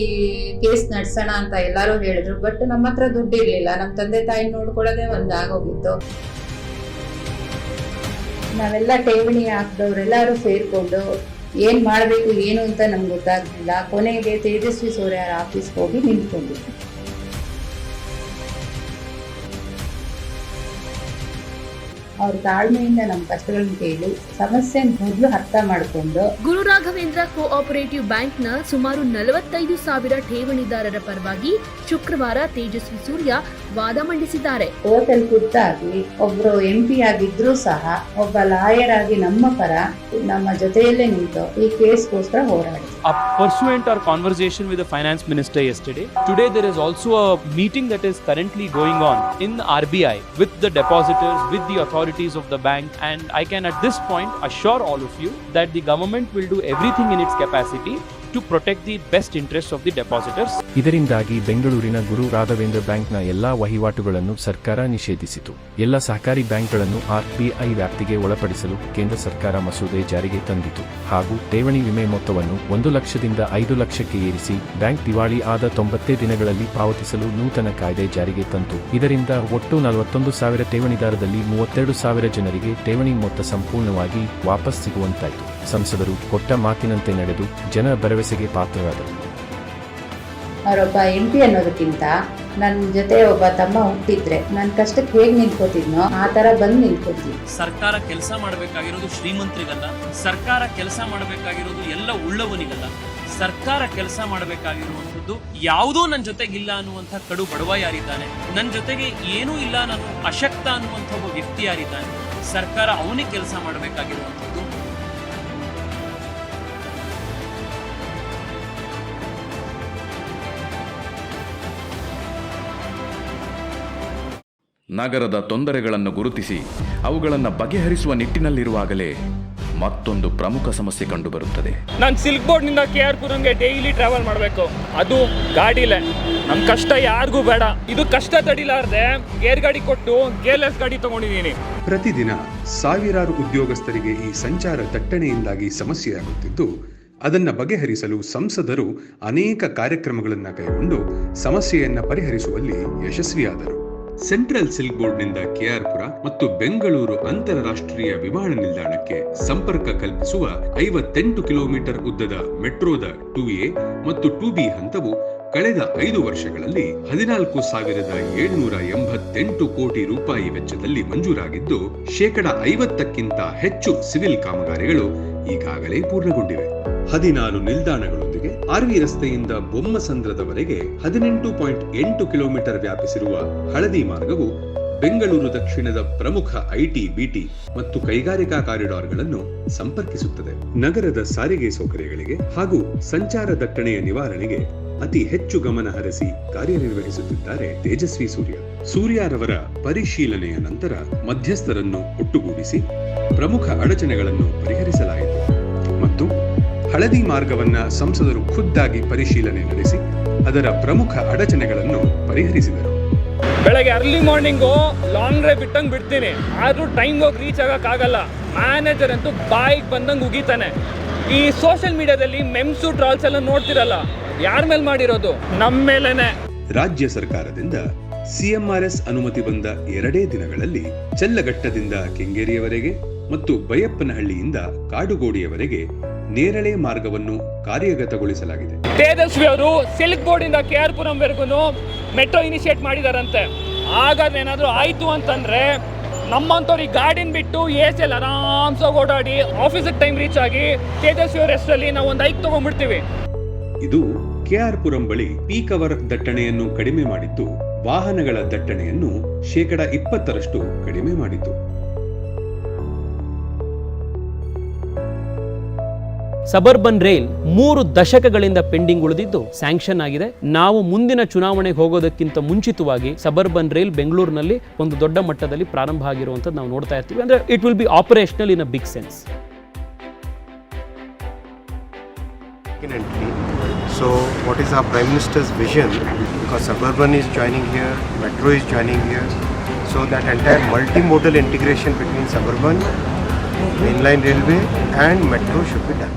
ಕೇಸ್ ನಡ್ಸೋಣ ಅಂತ ಎಲ್ಲಾರು ಹೇಳಿದ್ರು. ಬಟ್ ನಮ್ಮ ಹತ್ರ ದುಡ್ಡು ಇರ್ಲಿಲ್ಲ. ನಮ್ಮ ತಂದೆ ತಾಯಿ ನೋಡ್ಕೊಳ್ಳೋದೇ ಒಂದ್ ಆಗೋಗಿತ್ತು. ನಾವೆಲ್ಲ ಠೇವಣಿ ಹಾಕಿದವ್ರೆಲ್ಲರೂ ಸೇರ್ಕೊಂಡು ಏನ್ ಮಾಡ್ಬೇಕು ಏನು ಅಂತ ನಮ್ಗೆ ಗೊತ್ತಾಗ್ಲಿಲ್ಲ. ಕೊನೆಗೆ ತೇಜಸ್ವಿ ಸೂರ್ಯ ಆಫೀಸ್ಗೆ ಹೋಗಿ ನಿಂತ್ಕೊಂಡಿದ್ವಿ. ಅವ್ರ ತಾಳ್ಮೆಯಿಂದ ನಮ್ಮ ಕಷ್ಟಗಳನ್ನ ಕೇಳಿ ಸಮಸ್ಯೆ ಮೊದಲು ಅರ್ಥ ಮಾಡಿಕೊಂಡು ಗುರು ರಾಘವೇಂದ್ರ ಕೋಆಪರೇಟಿವ್ ಬ್ಯಾಂಕ್ನ ಸುಮಾರು 45,000 ಠೇವಣಿದಾರರ ಪರವಾಗಿ ಶುಕ್ರವಾರ ತೇಜಸ್ವಿ ಸೂರ್ಯ ವಾದ ಮಂಡಿಸಿದ್ದಾರೆ. ಕೋರ್ಟಲ್ಲಿ ಖುದ್ದಾಗಿ ಒಬ್ರು MP ಆಗಿದ್ರು ಸಹ ಒಬ್ಬ ಲಾಯರ್ ಆಗಿ ನಮ್ಮ ಪರ ನಮ್ಮ ಜೊತೆಯಲ್ಲೇ ನಿಂತು ಈ ಕೇಸ್ಗೋಸ್ಕರ ಹೋರಾಡಿ. Pursuant our conversation with the finance minister yesterday, today there is also a meeting that is currently going on in RBI with the depositors, with the authorities of the bank, and I can at this point assure all of you that the government will do everything in its capacity to protect the best interests of the depositors. ಇದರಿಂದಾಗಿ ಬೆಂಗಳೂರಿನ ಗುರು ರಾಘವೇಂದ್ರ ಬ್ಯಾಂಕ್ನ ಎಲ್ಲಾ ವಹಿವಾಟುಗಳನ್ನು ಸರ್ಕಾರ ನಿಷೇಧಿಸಿತು. ಎಲ್ಲ ಸಹಕಾರಿ ಬ್ಯಾಂಕ್ಗಳನ್ನು RBI ವ್ಯಾಪ್ತಿಗೆ ಒಳಪಡಿಸಲು ಕೇಂದ್ರ ಸರ್ಕಾರ ಮಸೂದೆ ಜಾರಿಗೆ ತಂದಿತು. ಹಾಗೂ ಠೇವಣಿ ವಿಮೆ ಮೊತ್ತವನ್ನು 1 ಲಕ್ಷದಿಂದ 5 ಲಕ್ಷಕ್ಕೆ ಏರಿಸಿ ಬ್ಯಾಂಕ್ ದಿವಾಳಿ ಆದ 90 ದಿನಗಳಲ್ಲಿ ಪಾವತಿಸಲು ನೂತನ ಕಾಯ್ದೆ ಜಾರಿಗೆ ತಂತು. ಇದರಿಂದ ಒಟ್ಟು 41,000 ಠೇವಣಿದಾರರಲ್ಲಿ 32,000 ಜನರಿಗೆ ಠೇವಣಿ ಮೊತ್ತ ಸಂಪೂರ್ಣವಾಗಿ ವಾಪಸ್ ಸಿಗುವಂತಾಯಿತು. ಸಂಸದರು ಕೊಟ್ಟ ಮಾತಿನಂತೆ ನಡೆದು ಜನ ಭರವಸೆಗೆ ಪಾತ್ರರಾದರು. ಅವರೊಬ್ಬ MP ಅನ್ನೋದಕ್ಕಿಂತ ನನ್ನ ಜೊತೆ ಒಬ್ಬ ತಮ್ಮ ಹುಟ್ಟಿದ್ರೆ ನನ್ನ ಕಷ್ಟಕ್ಕೆ ಹೇಗೆ ನಿಂತ್ಕೋತಿದ್ನೋ ಆ ತರ ಬಂದು ನಿಂತ್ಕೋತೀವಿ. ಸರ್ಕಾರ ಕೆಲಸ ಮಾಡಬೇಕಾಗಿರೋದು ಶ್ರೀಮಂತರಿಗಲ್ಲ, ಸರ್ಕಾರ ಕೆಲಸ ಮಾಡಬೇಕಾಗಿರೋದು ಎಲ್ಲ ಉಳ್ಳವನಿಗಲ್ಲ. ಸರ್ಕಾರ ಕೆಲಸ ಮಾಡಬೇಕಾಗಿರುವಂಥದ್ದು ಯಾವುದೋ ನನ್ನ ಜೊತೆಗಿಲ್ಲ ಅನ್ನುವಂಥ ಕಡು ಬಡವ ಯಾರಿದ್ದಾನೆ, ನನ್ನ ಜೊತೆಗೆ ಏನೂ ಇಲ್ಲ ನಾನು ಅಶಕ್ತ ಅನ್ನುವಂಥ ಒಬ್ಬ ವ್ಯಕ್ತಿ ಯಾರಿದ್ದಾನೆ, ಸರ್ಕಾರ ಅವನಿಗೆ ಕೆಲಸ ಮಾಡಬೇಕಾಗಿರುವಂಥದ್ದು. ನಗರದ ತೊಂದರೆಗಳನ್ನು ಗುರುತಿಸಿ ಅವುಗಳನ್ನು ಬಗೆಹರಿಸುವ ನಿಟ್ಟಿನಲ್ಲಿರುವಾಗಲೇ ಮತ್ತೊಂದು ಪ್ರಮುಖ ಸಮಸ್ಯೆ ಕಂಡುಬರುತ್ತದೆ. ನಾನು ಸಿಲ್ಕ್ ಬೋರ್ಡ್ನಿಂದ KR ಪುರಂಗೆ ಡೈಲಿ ಟ್ರಾವೆಲ್ ಮಾಡಬೇಕು, ಅದು ಗಾಡಿಲೇ. ನಮ್ಮ ಕಷ್ಟ ಯಾರಿಗೂ ಬೇಡ. ಇದು ಕಷ್ಟ ತಡಿಲಾರ್ದೆ ಗೇರ್ ಗಾಡಿ ಕೊಟ್ಟು ಗೇರ್ಲೆಸ್ ಗಾಡಿ ತಗೊಂಡಿದ್ದೀನಿ. ಪ್ರತಿದಿನ ಸಾವಿರಾರು ಉದ್ಯೋಗಸ್ಥರಿಗೆ ಈ ಸಂಚಾರ ದಟ್ಟಣೆಯಿಂದಾಗಿ ಸಮಸ್ಯೆಯಾಗುತ್ತಿದ್ದು, ಅದನ್ನು ಬಗೆಹರಿಸಲು ಸಂಸದರು ಅನೇಕ ಕಾರ್ಯಕ್ರಮಗಳನ್ನು ಕೈಗೊಂಡು ಸಮಸ್ಯೆಯನ್ನು ಪರಿಹರಿಸುವಲ್ಲಿ ಯಶಸ್ವಿಯಾದರು. ಸೆಂಟ್ರಲ್ ಸಿಲ್ಕ್ ಬೋರ್ಡ್ನಿಂದ KR ಪುರ ಮತ್ತು ಬೆಂಗಳೂರು ಅಂತಾರಾಷ್ಟ್ರೀಯ ವಿಮಾನ ನಿಲ್ದಾಣಕ್ಕೆ ಸಂಪರ್ಕ ಕಲ್ಪಿಸುವ 58 ಕಿಲೋಮೀಟರ್ ಉದ್ದದ ಮೆಟ್ರೋದ 2A ಮತ್ತು 2B ಹಂತವು ಕಳೆದ 5 ವರ್ಷಗಳಲ್ಲಿ 14,788 ಕೋಟಿ ರೂಪಾಯಿ ವೆಚ್ಚದಲ್ಲಿ ಮಂಜೂರಾಗಿದ್ದು, 50%ಕ್ಕಿಂತ ಹೆಚ್ಚು ಸಿವಿಲ್ ಕಾಮಗಾರಿಗಳು ಈಗಾಗಲೇ ಪೂರ್ಣಗೊಂಡಿವೆ. 14 ನಿಲ್ದಾಣಗಳೊಂದಿಗೆ RV ರಸ್ತೆಯಿಂದ ಬೊಮ್ಮಸಂದ್ರದವರೆಗೆ 18.8 ಕಿಲೋಮೀಟರ್ ವ್ಯಾಪಿಸಿರುವ ಹಳದಿ ಮಾರ್ಗವು ಬೆಂಗಳೂರು ದಕ್ಷಿಣದ ಪ್ರಮುಖ IT, BT ಮತ್ತು ಕೈಗಾರಿಕಾ ಕಾರಿಡಾರ್ಗಳನ್ನು ಸಂಪರ್ಕಿಸುತ್ತದೆ. ನಗರದ ಸಾರಿಗೆ ಸೌಕರ್ಯಗಳಿಗೆ ಹಾಗೂ ಸಂಚಾರ ದಟ್ಟಣೆಯ ನಿವಾರಣೆಗೆ ಅತಿ ಹೆಚ್ಚು ಗಮನ ಹರಿಸಿ ಕಾರ್ಯನಿರ್ವಹಿಸುತ್ತಿದ್ದಾರೆ ತೇಜಸ್ವಿ ಸೂರ್ಯರವರ ಪರಿಶೀಲನೆಯ ನಂತರ ಮಧ್ಯಸ್ಥರನ್ನು ಒಟ್ಟುಗೂಡಿಸಿ ಪ್ರಮುಖ ಅಡಚಣೆಗಳನ್ನು ಪರಿಹರಿಸಲಾಯಿತು ಮತ್ತು ಹಳದಿ ಮಾರ್ಗವನ್ನ ಸಂಸದರು ಖುದ್ದಾಗಿ ಪರಿಶೀಲನೆ ನಡೆಸಿ ಅದರ ಪ್ರಮುಖ ಅಡಚಣೆಗಳನ್ನು ಪರಿಹರಿಸಿದರು. ಬೆಳಗ್ಗೆ ಅರ್ಲಿ ಮಾರ್ನಿಂಗು ಲಾಂಗ್ ಡ್ರೈವ್ ಬಿಟ್ಟಂಗೆ ಬಿಡ್ತೀನಿ, ಆದರೂ ಟೈಮ್ ಹೋಗಿ ರೀಚ್ ಆಗೋಕ್ಕಾಗಲ್ಲ. ಮ್ಯಾನೇಜರ್ ಅಂತೂ ಬಾಯಿಗೆ ಬಂದಂಗೆ ಉಗಿತಾನೆ. ಈ ಸೋಷಿಯಲ್ ಮೀಡಿಯಾದಲ್ಲಿ ಮೆಮ್ಸು ಟ್ರಾಲ್ಸ್ ಎಲ್ಲ ನೋಡ್ತಿರಲ್ಲ, ಯಾರ ಮೇಲೆ ಮಾಡಿರೋದು? ನಮ್ಮ ಮೇಲೇನೆ. ರಾಜ್ಯ ಸರ್ಕಾರದಿಂದ CMRS ಅನುಮತಿ ಬಂದ 2 ದಿನಗಳಲ್ಲಿ ಚಲ್ಲಘಟ್ಟದಿಂದ ಕೆಂಗೇರಿಯವರೆಗೆ ಮತ್ತು ಬೈಯಪ್ಪನಹಳ್ಳಿಯಿಂದ ಕಾಡುಗೋಡಿಯವರೆಗೆ ನೇರಳೆ ಮಾರ್ಗವನ್ನು ಕಾರ್ಯಗತಗೊಳಿಸಲಾಗಿದೆ. ತೇಜಸ್ವಿ ಅವರು ಸಿಲ್ಕ್ ಬೋರ್ಡ್ ಇಂದ KR ಪುರಂವರೆಗೂ ಮೆಟ್ರೋ ಇನಿಷಿಯೇಟ್ ಮಾಡಿದಾರಂತೆ. ಹಾಗಾದ್ರೆ ಏನಾದರೂ ಆಯ್ತು ಅಂತಂದ್ರೆ ನಮ್ಮಂಥವ್ರಿಗೆ ಗಾಡಿನ ಬಿಟ್ಟು AC ಅಲ್ಲಿ ಆರಾಮ್ಸಾಗಿ ಓಡಾಡಿ ಆಫೀಸಿಗೆ ಟೈಮ್ ರೀಚ್ ಆಗಿ ತೇಜಸ್ವಿ ಅವರ ಹೆಸರಲ್ಲಿ ನಾವು ಒಂದು ಐಕ್ ತಗೊಂಡ್ಬಿಡ್ತೀವಿ. ಇದು KR ಪುರಂ ಬಳಿ ಪೀಕ್ ಅವರ್ ದಟ್ಟಣೆಯನ್ನು ಕಡಿಮೆ ಮಾಡಿದ್ದು, ವಾಹನಗಳ ದಟ್ಟಣೆಯನ್ನು 20% ಕಡಿಮೆ ಮಾಡಿತು. ಸಬರ್ಬನ್ ರೈಲ್ 3 ದಶಕಗಳಿಂದ ಪೆಂಡಿಂಗ್ ಉಳಿದಿದ್ದು ಸ್ಯಾಂಕ್ಷನ್ ಆಗಿದೆ. ನಾವು ಮುಂದಿನ ಚುನಾವಣೆಗೆ ಹೋಗೋದಕ್ಕಿಂತ ಮುಂಚಿತವಾಗಿ ಸಬರ್ಬನ್ ರೈಲ್ ಬೆಂಗಳೂರಿನಲ್ಲಿ ಒಂದು ದೊಡ್ಡ ಮಟ್ಟದಲ್ಲಿ ಪ್ರಾರಂಭ ಆಗಿರುವಂಥದ್ದು ನಾವು ನೋಡ್ತಾ ಇರ್ತೀವಿ. ಅಂದ್ರೆ it will be operational in a big sense. So what is our Prime Minister's vision? Because Suburban is joining here, Metro is joining here. So that entire multimodal integration between Suburban, Mainline Railway and Metro should be done.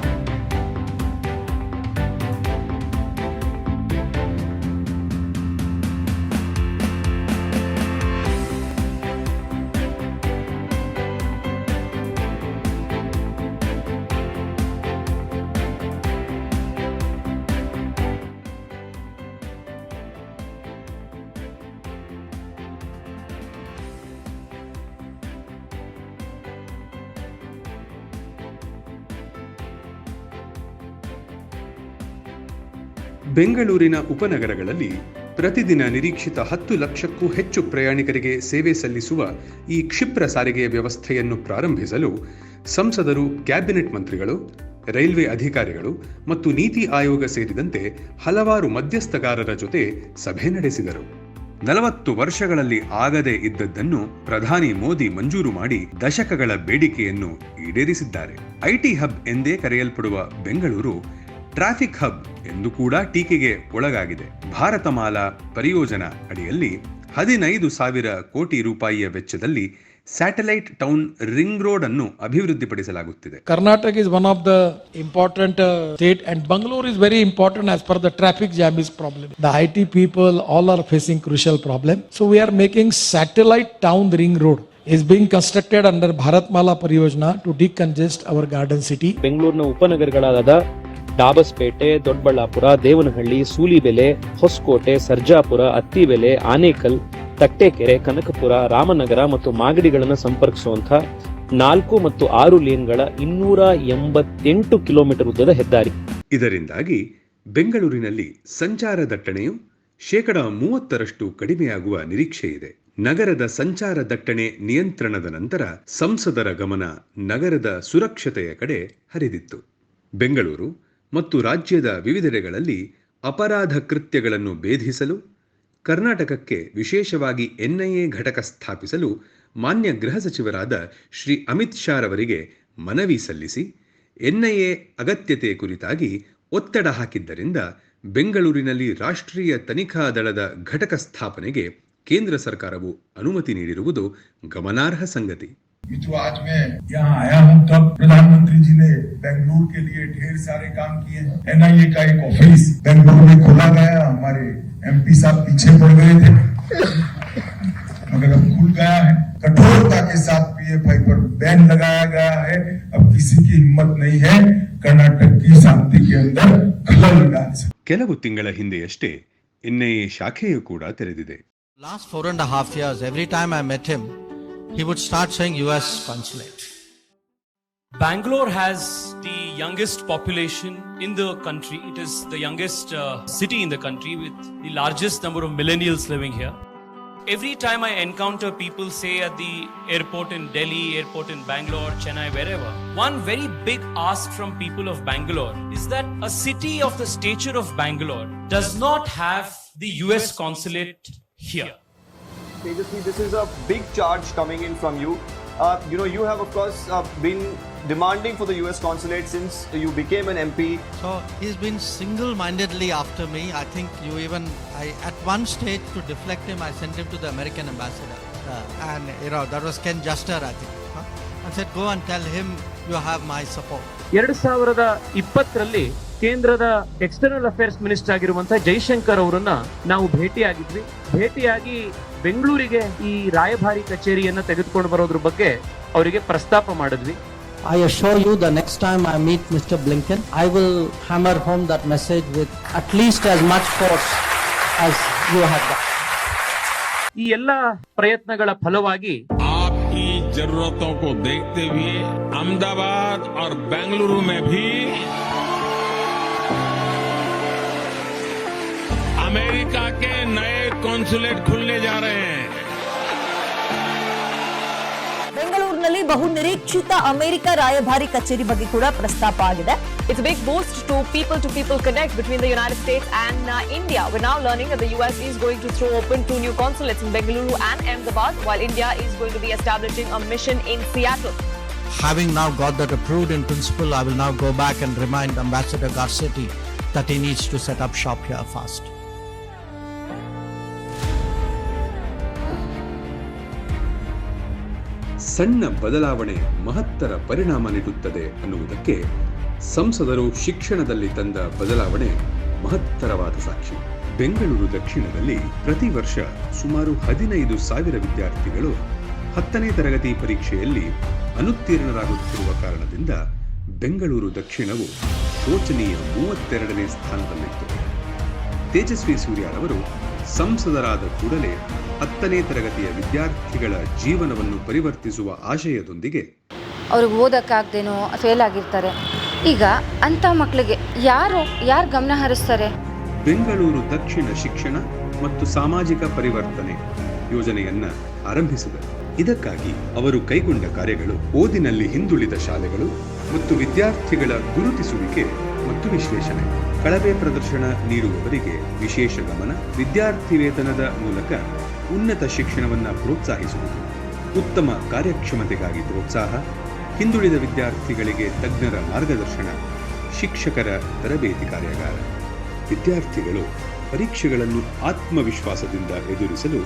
ಬೆಂಗಳೂರಿನ ಉಪನಗರಗಳಲ್ಲಿ ಪ್ರತಿದಿನ ನಿರೀಕ್ಷಿತ 10 ಲಕ್ಷಕ್ಕೂ ಹೆಚ್ಚು ಪ್ರಯಾಣಿಕರಿಗೆ ಸೇವೆ ಸಲ್ಲಿಸುವ ಈ ಕ್ಷಿಪ್ರ ಸಾರಿಗೆಯ ವ್ಯವಸ್ಥೆಯನ್ನು ಪ್ರಾರಂಭಿಸಲು ಸಂಸದರು, ಕ್ಯಾಬಿನೆಟ್ ಮಂತ್ರಿಗಳು, ರೈಲ್ವೆ ಅಧಿಕಾರಿಗಳು ಮತ್ತು ನೀತಿ ಆಯೋಗ ಸೇರಿದಂತೆ ಹಲವಾರು ಮಧ್ಯಸ್ಥಗಾರರ ಜೊತೆ ಸಭೆ ನಡೆಸಿದರು. 40 ವರ್ಷಗಳಲ್ಲಿ ಆಗದೇ ಇದ್ದದ್ದನ್ನು ಪ್ರಧಾನಿ ಮೋದಿ ಮಂಜೂರು ಮಾಡಿ ದಶಕಗಳ ಬೇಡಿಕೆಯನ್ನು ಈಡೇರಿಸಿದ್ದಾರೆ. IT ಹಬ್ ಎಂದೇ ಕರೆಯಲ್ಪಡುವ ಬೆಂಗಳೂರು ಟ್ರಾಫಿಕ್ ಹಬ್ ಎಂದು ಕೂಡ ಟೀಕೆಗೆ ಒಳಗಾಗಿದೆ. ಭಾರತಮಾಲಾ ಪರಿಯೋಜನಾ ಅಡಿಯಲ್ಲಿ 15,000 ಕೋಟಿ ರೂಪಾಯಿಯ ವೆಚ್ಚದಲ್ಲಿ ಸ್ಯಾಟಲೈಟ್ ಟೌನ್ ರಿಂಗ್ ರೋಡ್ ಅನ್ನು ಅಭಿವೃದ್ಧಿಪಡಿಸಲಾಗುತ್ತಿದೆ. Karnataka is one of the important state and Bangalore is very important as per the traffic jam is problem. The IT people all are facing crucial problem. So we are making satellite town ring road is being constructed under Bharatmala Pariyojana to decongest our garden city. ಬೆಂಗಳೂರಿನ ಉಪನಗರಗಳಾದ ಡಾಬಸ್ಪೇಟೆ, ದೊಡ್ಡಬಳ್ಳಾಪುರ, ದೇವನಹಳ್ಳಿ, ಸೂಲಿಬೆಲೆ, ಹೊಸಕೋಟೆ, ಸರ್ಜಾಪುರ, ಅತ್ತಿಬೆಲೆ, ಆನೇಕಲ್, ತಟ್ಟೆಕೆರೆ, ಕನಕಪುರ, ರಾಮನಗರ ಮತ್ತು ಮಾಗಡಿಗಳನ್ನು ಸಂಪರ್ಕಿಸುವಂಥ 4 ಮತ್ತು 6 ಲೇನ್ಗಳ 288 kilometre ಉದ್ದದ ಹೆದ್ದಾರಿ. ಇದರಿಂದಾಗಿ ಬೆಂಗಳೂರಿನಲ್ಲಿ ಸಂಚಾರ ದಟ್ಟಣೆಯು 30% ಕಡಿಮೆಯಾಗುವ ನಿರೀಕ್ಷೆ ಇದೆ. ನಗರದ ಸಂಚಾರ ದಟ್ಟಣೆ ನಿಯಂತ್ರಣದ ನಂತರ ಸಂಸದರ ಗಮನ ನಗರದ ಸುರಕ್ಷತೆಯ ಕಡೆ ಹರಿದಿತ್ತು. ಬೆಂಗಳೂರು ಮತ್ತು ರಾಜ್ಯದ ವಿವಿಧೆಡೆಗಳಲ್ಲಿ ಅಪರಾಧ ಕೃತ್ಯಗಳನ್ನು ಭೇದಿಸಲು ಕರ್ನಾಟಕಕ್ಕೆ ವಿಶೇಷವಾಗಿ NIA ಘಟಕ ಸ್ಥಾಪಿಸಲು ಮಾನ್ಯ ಗೃಹ ಸಚಿವರಾದ ಶ್ರೀ ಅಮಿತ್ ಶಾ ರವರಿಗೆ ಮನವಿ ಸಲ್ಲಿಸಿ ಎನ್ಐಎ ಅಗತ್ಯತೆ ಕುರಿತಾಗಿ ಒತ್ತಡ ಹಾಕಿದ್ದರಿಂದ ಬೆಂಗಳೂರಿನಲ್ಲಿ ರಾಷ್ಟ್ರೀಯ ತನಿಖಾ ದಳದ ಘಟಕ ಸ್ಥಾಪನೆಗೆ ಕೇಂದ್ರ ಸರ್ಕಾರವು ಅನುಮತಿ ನೀಡಿರುವುದು ಗಮನಾರ್ಹ ಸಂಗತಿ. जो आज मैं यहाँ आया हूँ तब प्रधानमंत्री जी ने बेंगलुरु के लिए ढेर सारे काम किए हैं. एनआईए का एक ऑफिस बेंगलुरु में खोला गया. हमारे एमपी साहब पीछे पड़ गए थे मगर अब खुल गया है. कठोरता के साथ पीएफआई पर बैन लगाया गया है. अब किसी की हिम्मत नहीं है कर्नाटक की शांति के अंदर खलल डालने. ಕೆಲವು ತಿಂಗಳ ಹಿಂದೆಯಷ್ಟೇ ಎನ್ಐಎ ಶಾಖೆಯು ಕೂಡ ತೆರೆದಿದೆ. Last 4.5 years, every time I met him, he would start saying US consulate. Bangalore has the youngest population in the country. It is the youngest city in the country with the largest number of millennials living here. Every time I encounter people, say at the airport in Delhi, airport in Bangalore, Chennai, wherever, one very big ask from people of Bangalore is that a city of the stature of Bangalore does not have the US consulate here. Tejasvi, this is a big charge coming in from you. You have of course been demanding for the US consulate since you became an MP. So he's been single-mindedly after me. I think at one stage to deflect him, I sent him to the American ambassador. And that was Ken Juster, I think. I said, go and tell him you have my support. 2020ರಲ್ಲಿ ಕೇಂದ್ರದ external affairs minister ಆಗಿರುವಂತಹ ಜೈಶಂಕರ್ ಅವರನ್ನ ನಾವು ಭೇಟಿಯಾಗಿ ಬೆಂಗಳೂರಿಗೆ ಈ ರಾಯಭಾರಿ ಕಚೇರಿಯನ್ನ ತೆಗೆದುಕೊಂಡು ಬರೋದ್ರ ಬಗ್ಗೆ ಅವರಿಗೆ ಪ್ರಸ್ತಾಪ ಮಾಡಿದ್ವಿ. I assure you, the next time I meet Mr. Blinken, I will hammer home that message with at least as much force as you have done. ಈ ಎಲ್ಲ ಪ್ರಯತ್ನಗಳ ಫಲವಾಗಿ आपकी जरूरतों को देखते हुए अहमदाबाद और बेंगलुरु में भी अमेरिका के नए कॉन्सुलेट खुलने जा रहे हैं. ಬೆಂಗಳೂರಿನಲ್ಲಿ ಬಹು ನಿರೀಕ್ಷಿತ ಅಮೆರಿಕ ರಾಯಭಾರಿ ಕಚೇರಿ ಬಗ್ಗೆ ಕೂಡ ಪ್ರಸ್ತಾಪ ಆಗಿದೆ. It's a big boost to people connect between the United States and India. We're now learning that the US is going to throw open 2 new consulates in Bengaluru and Ahmedabad, while India is going to be establishing a mission in Seattle. Having now got that approved in principle, I will now go back and remind Ambassador Garcetti that he needs to set up shop here fast. ಸಣ್ಣ ಬದಲಾವಣೆ ಮಹತ್ತರ ಪರಿಣಾಮ ನೀಡುತ್ತದೆ ಅನ್ನುವುದಕ್ಕೆ ಸಂಸದರು ಶಿಕ್ಷಣದಲ್ಲಿ ತಂದ ಬದಲಾವಣೆ ಮಹತ್ತರವಾದ ಸಾಕ್ಷಿ. ಬೆಂಗಳೂರು ದಕ್ಷಿಣದಲ್ಲಿ ಪ್ರತಿ ವರ್ಷ ಸುಮಾರು 15,000 ವಿದ್ಯಾರ್ಥಿಗಳು 10ನೇ ತರಗತಿ ಪರೀಕ್ಷೆಯಲ್ಲಿ ಅನುತ್ತೀರ್ಣರಾಗುತ್ತಿರುವ ಕಾರಣದಿಂದ ಬೆಂಗಳೂರು ದಕ್ಷಿಣವು ಶೋಚನೀಯ 32ನೇ ಸ್ಥಾನದಲ್ಲಿತ್ತು. ತೇಜಸ್ವಿ ಸೂರ್ಯರವರು ಸಂಸದರಾದ ಕೂಡಲೇ 10ನೇ ತರಗತಿಯ ವಿದ್ಯಾರ್ಥಿಗಳ ಜೀವನವನ್ನು ಪರಿವರ್ತಿಸುವ ಆಶಯದೊಂದಿಗೆ ಅವ್ರಿಗೆ ಓದಕ್ಕಾಗ್ದೇನೋ ಫೇಲ್ ಆಗಿರ್ತಾರೆ. ಈಗ ಅಂಥ ಮಕ್ಕಳಿಗೆ ಯಾರು ಗಮನ ಹರಿಸ್ತಾರೆ? ಬೆಂಗಳೂರು ದಕ್ಷಿಣ ಶಿಕ್ಷಣ ಮತ್ತು ಸಾಮಾಜಿಕ ಪರಿವರ್ತನೆ ಯೋಜನೆಯನ್ನ ಆರಂಭಿಸಿದರು. ಇದಕ್ಕಾಗಿ ಅವರು ಕೈಗೊಂಡ ಕಾರ್ಯಗಳು ಓದಿನಲ್ಲಿ ಹಿಂದುಳಿದ ಶಾಲೆಗಳು ಮತ್ತು ವಿದ್ಯಾರ್ಥಿಗಳ ಗುರುತಿಸುವಿಕೆ ಮತ್ತು ವಿಶ್ಲೇಷಣೆ, ಕಳಪೆ ಪ್ರದರ್ಶನ ನೀಡುವವರಿಗೆ ವಿಶೇಷ ಗಮನ, ವಿದ್ಯಾರ್ಥಿ ವೇತನದ ಮೂಲಕ ಉನ್ನತ ಶಿಕ್ಷಣವನ್ನು ಪ್ರೋತ್ಸಾಹಿಸುವುದು, ಉತ್ತಮ ಕಾರ್ಯಕ್ಷಮತೆಗಾಗಿ ಪ್ರೋತ್ಸಾಹ, ಹಿಂದುಳಿದ ವಿದ್ಯಾರ್ಥಿಗಳಿಗೆ ತಜ್ಞರ ಮಾರ್ಗದರ್ಶನ, ಶಿಕ್ಷಕರ ತರಬೇತಿ ಕಾರ್ಯಾಗಾರ. ವಿದ್ಯಾರ್ಥಿಗಳು ಪರೀಕ್ಷೆಗಳನ್ನು ಆತ್ಮವಿಶ್ವಾಸದಿಂದ ಎದುರಿಸಲು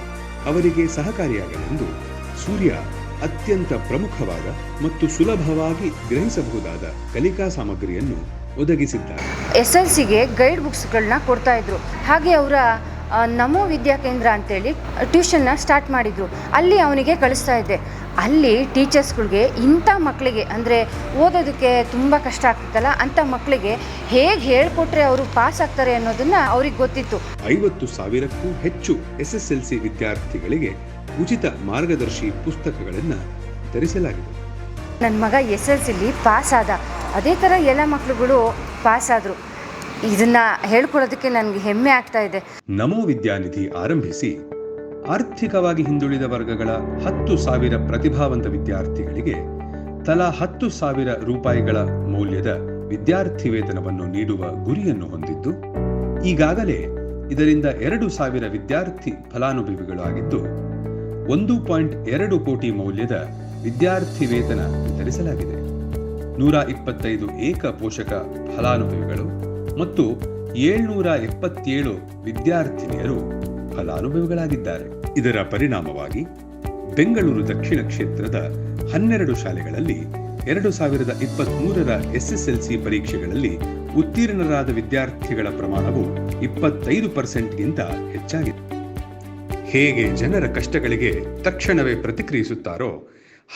ಅವರಿಗೆ ಸಹಕಾರಿಯಾಗಲೆಂದು ಸೂರ್ಯ ಅತ್ಯಂತ ಪ್ರಮುಖವಾದ ಮತ್ತು ಸುಲಭವಾಗಿ ಗ್ರಹಿಸಬಹುದಾದ ಕಲಿಕಾ ಸಾಮಗ್ರಿಯನ್ನು ಒದಗಿಸಿದ್ದಾರೆ. SLCಗೆ ಗೈಡ್ ಬುಕ್ಸ್ಗಳನ್ನ ಕೊಡ್ತಾ ಇದ್ರು. ಹಾಗೆ ಅವರ ನಮೋ ವಿದ್ಯಾ ಕೇಂದ್ರ ಅಂತೇಳಿ ಟ್ಯೂಷನ್ನ ಸ್ಟಾರ್ಟ್ ಮಾಡಿದ್ರು. ಅಲ್ಲಿ ಅವನಿಗೆ ಕಳಿಸ್ತಾ ಇದ್ದೆ. ಅಲ್ಲಿ ಟೀಚರ್ಸ್ಗಳಿಗೆ ಇಂಥ ಮಕ್ಕಳಿಗೆ ಅಂದರೆ ಓದೋದಕ್ಕೆ ತುಂಬ ಕಷ್ಟ ಆಗ್ತಿತ್ತಲ್ಲ, ಅಂಥ ಮಕ್ಕಳಿಗೆ ಹೇಗೆ ಹೇಳ್ಕೊಟ್ರೆ ಅವರು ಪಾಸ್ ಆಗ್ತಾರೆ ಅನ್ನೋದನ್ನು ಅವ್ರಿಗೆ ಗೊತ್ತಿತ್ತು. 50,000ಕ್ಕೂ ಹೆಚ್ಚು SSLC ವಿದ್ಯಾರ್ಥಿಗಳಿಗೆ ಉಚಿತ ಮಾರ್ಗದರ್ಶಿ ಪುಸ್ತಕಗಳನ್ನು ತರಿಸಲಾಗಿದೆ. ನನ್ನ ಮಗ SLCಲಿ ಪಾಸ್ ಆದ, ಅದೇ ಥರ ಎಲ್ಲ ಮಕ್ಕಳುಗಳು ಪಾಸ್ ಆದರು. ಇದನ್ನು ಹೇಳ್ಕೊಳ್ಳೋದಕ್ಕೆ ನನಗೆ ಹೆಮ್ಮೆ ಆಗ್ತಾ ಇದೆ. ನಮೋ ವಿದ್ಯಾನಿಧಿ ಆರಂಭಿಸಿ ಆರ್ಥಿಕವಾಗಿ ಹಿಂದುಳಿದ ವರ್ಗಗಳ 10,000 ಪ್ರತಿಭಾವಂತ ವಿದ್ಯಾರ್ಥಿಗಳಿಗೆ ತಲಾ 10,000 ರೂಪಾಯಿಗಳ ಮೌಲ್ಯದ ವಿದ್ಯಾರ್ಥಿ ವೇತನವನ್ನು ನೀಡುವ ಗುರಿಯನ್ನು ಹೊಂದಿದ್ದು, ಈಗಾಗಲೇ ಇದರಿಂದ 2,000 ವಿದ್ಯಾರ್ಥಿ ಫಲಾನುಭವಿಗಳಾಗಿದ್ದು 1.2 ಕೋಟಿ ಮೌಲ್ಯದ ವಿದ್ಯಾರ್ಥಿ ವೇತನ ವಿತರಿಸಲಾಗಿದೆ. 125 ಏಕ ಪೋಷಕ ಫಲಾನುಭವಿಗಳು ಮತ್ತು 777 ವಿದ್ಯಾರ್ಥಿನಿಯರು ಫಲಾನುಭವಿಗಳಾಗಿದ್ದಾರೆ. ಇದರ ಪರಿಣಾಮವಾಗಿ ಬೆಂಗಳೂರು ದಕ್ಷಿಣ ಕ್ಷೇತ್ರದ 12 ಶಾಲೆಗಳಲ್ಲಿ 2023ರ SSLC ಪರೀಕ್ಷೆಗಳಲ್ಲಿ ಉತ್ತೀರ್ಣರಾದ ವಿದ್ಯಾರ್ಥಿಗಳ ಪ್ರಮಾಣವು 25%ಗಿಂತ ಹೆಚ್ಚಾಗಿದೆ. ಹೇಗೆ ಜನರ ಕಷ್ಟಗಳಿಗೆ ತಕ್ಷಣವೇ ಪ್ರತಿಕ್ರಿಯಿಸುತ್ತಾರೋ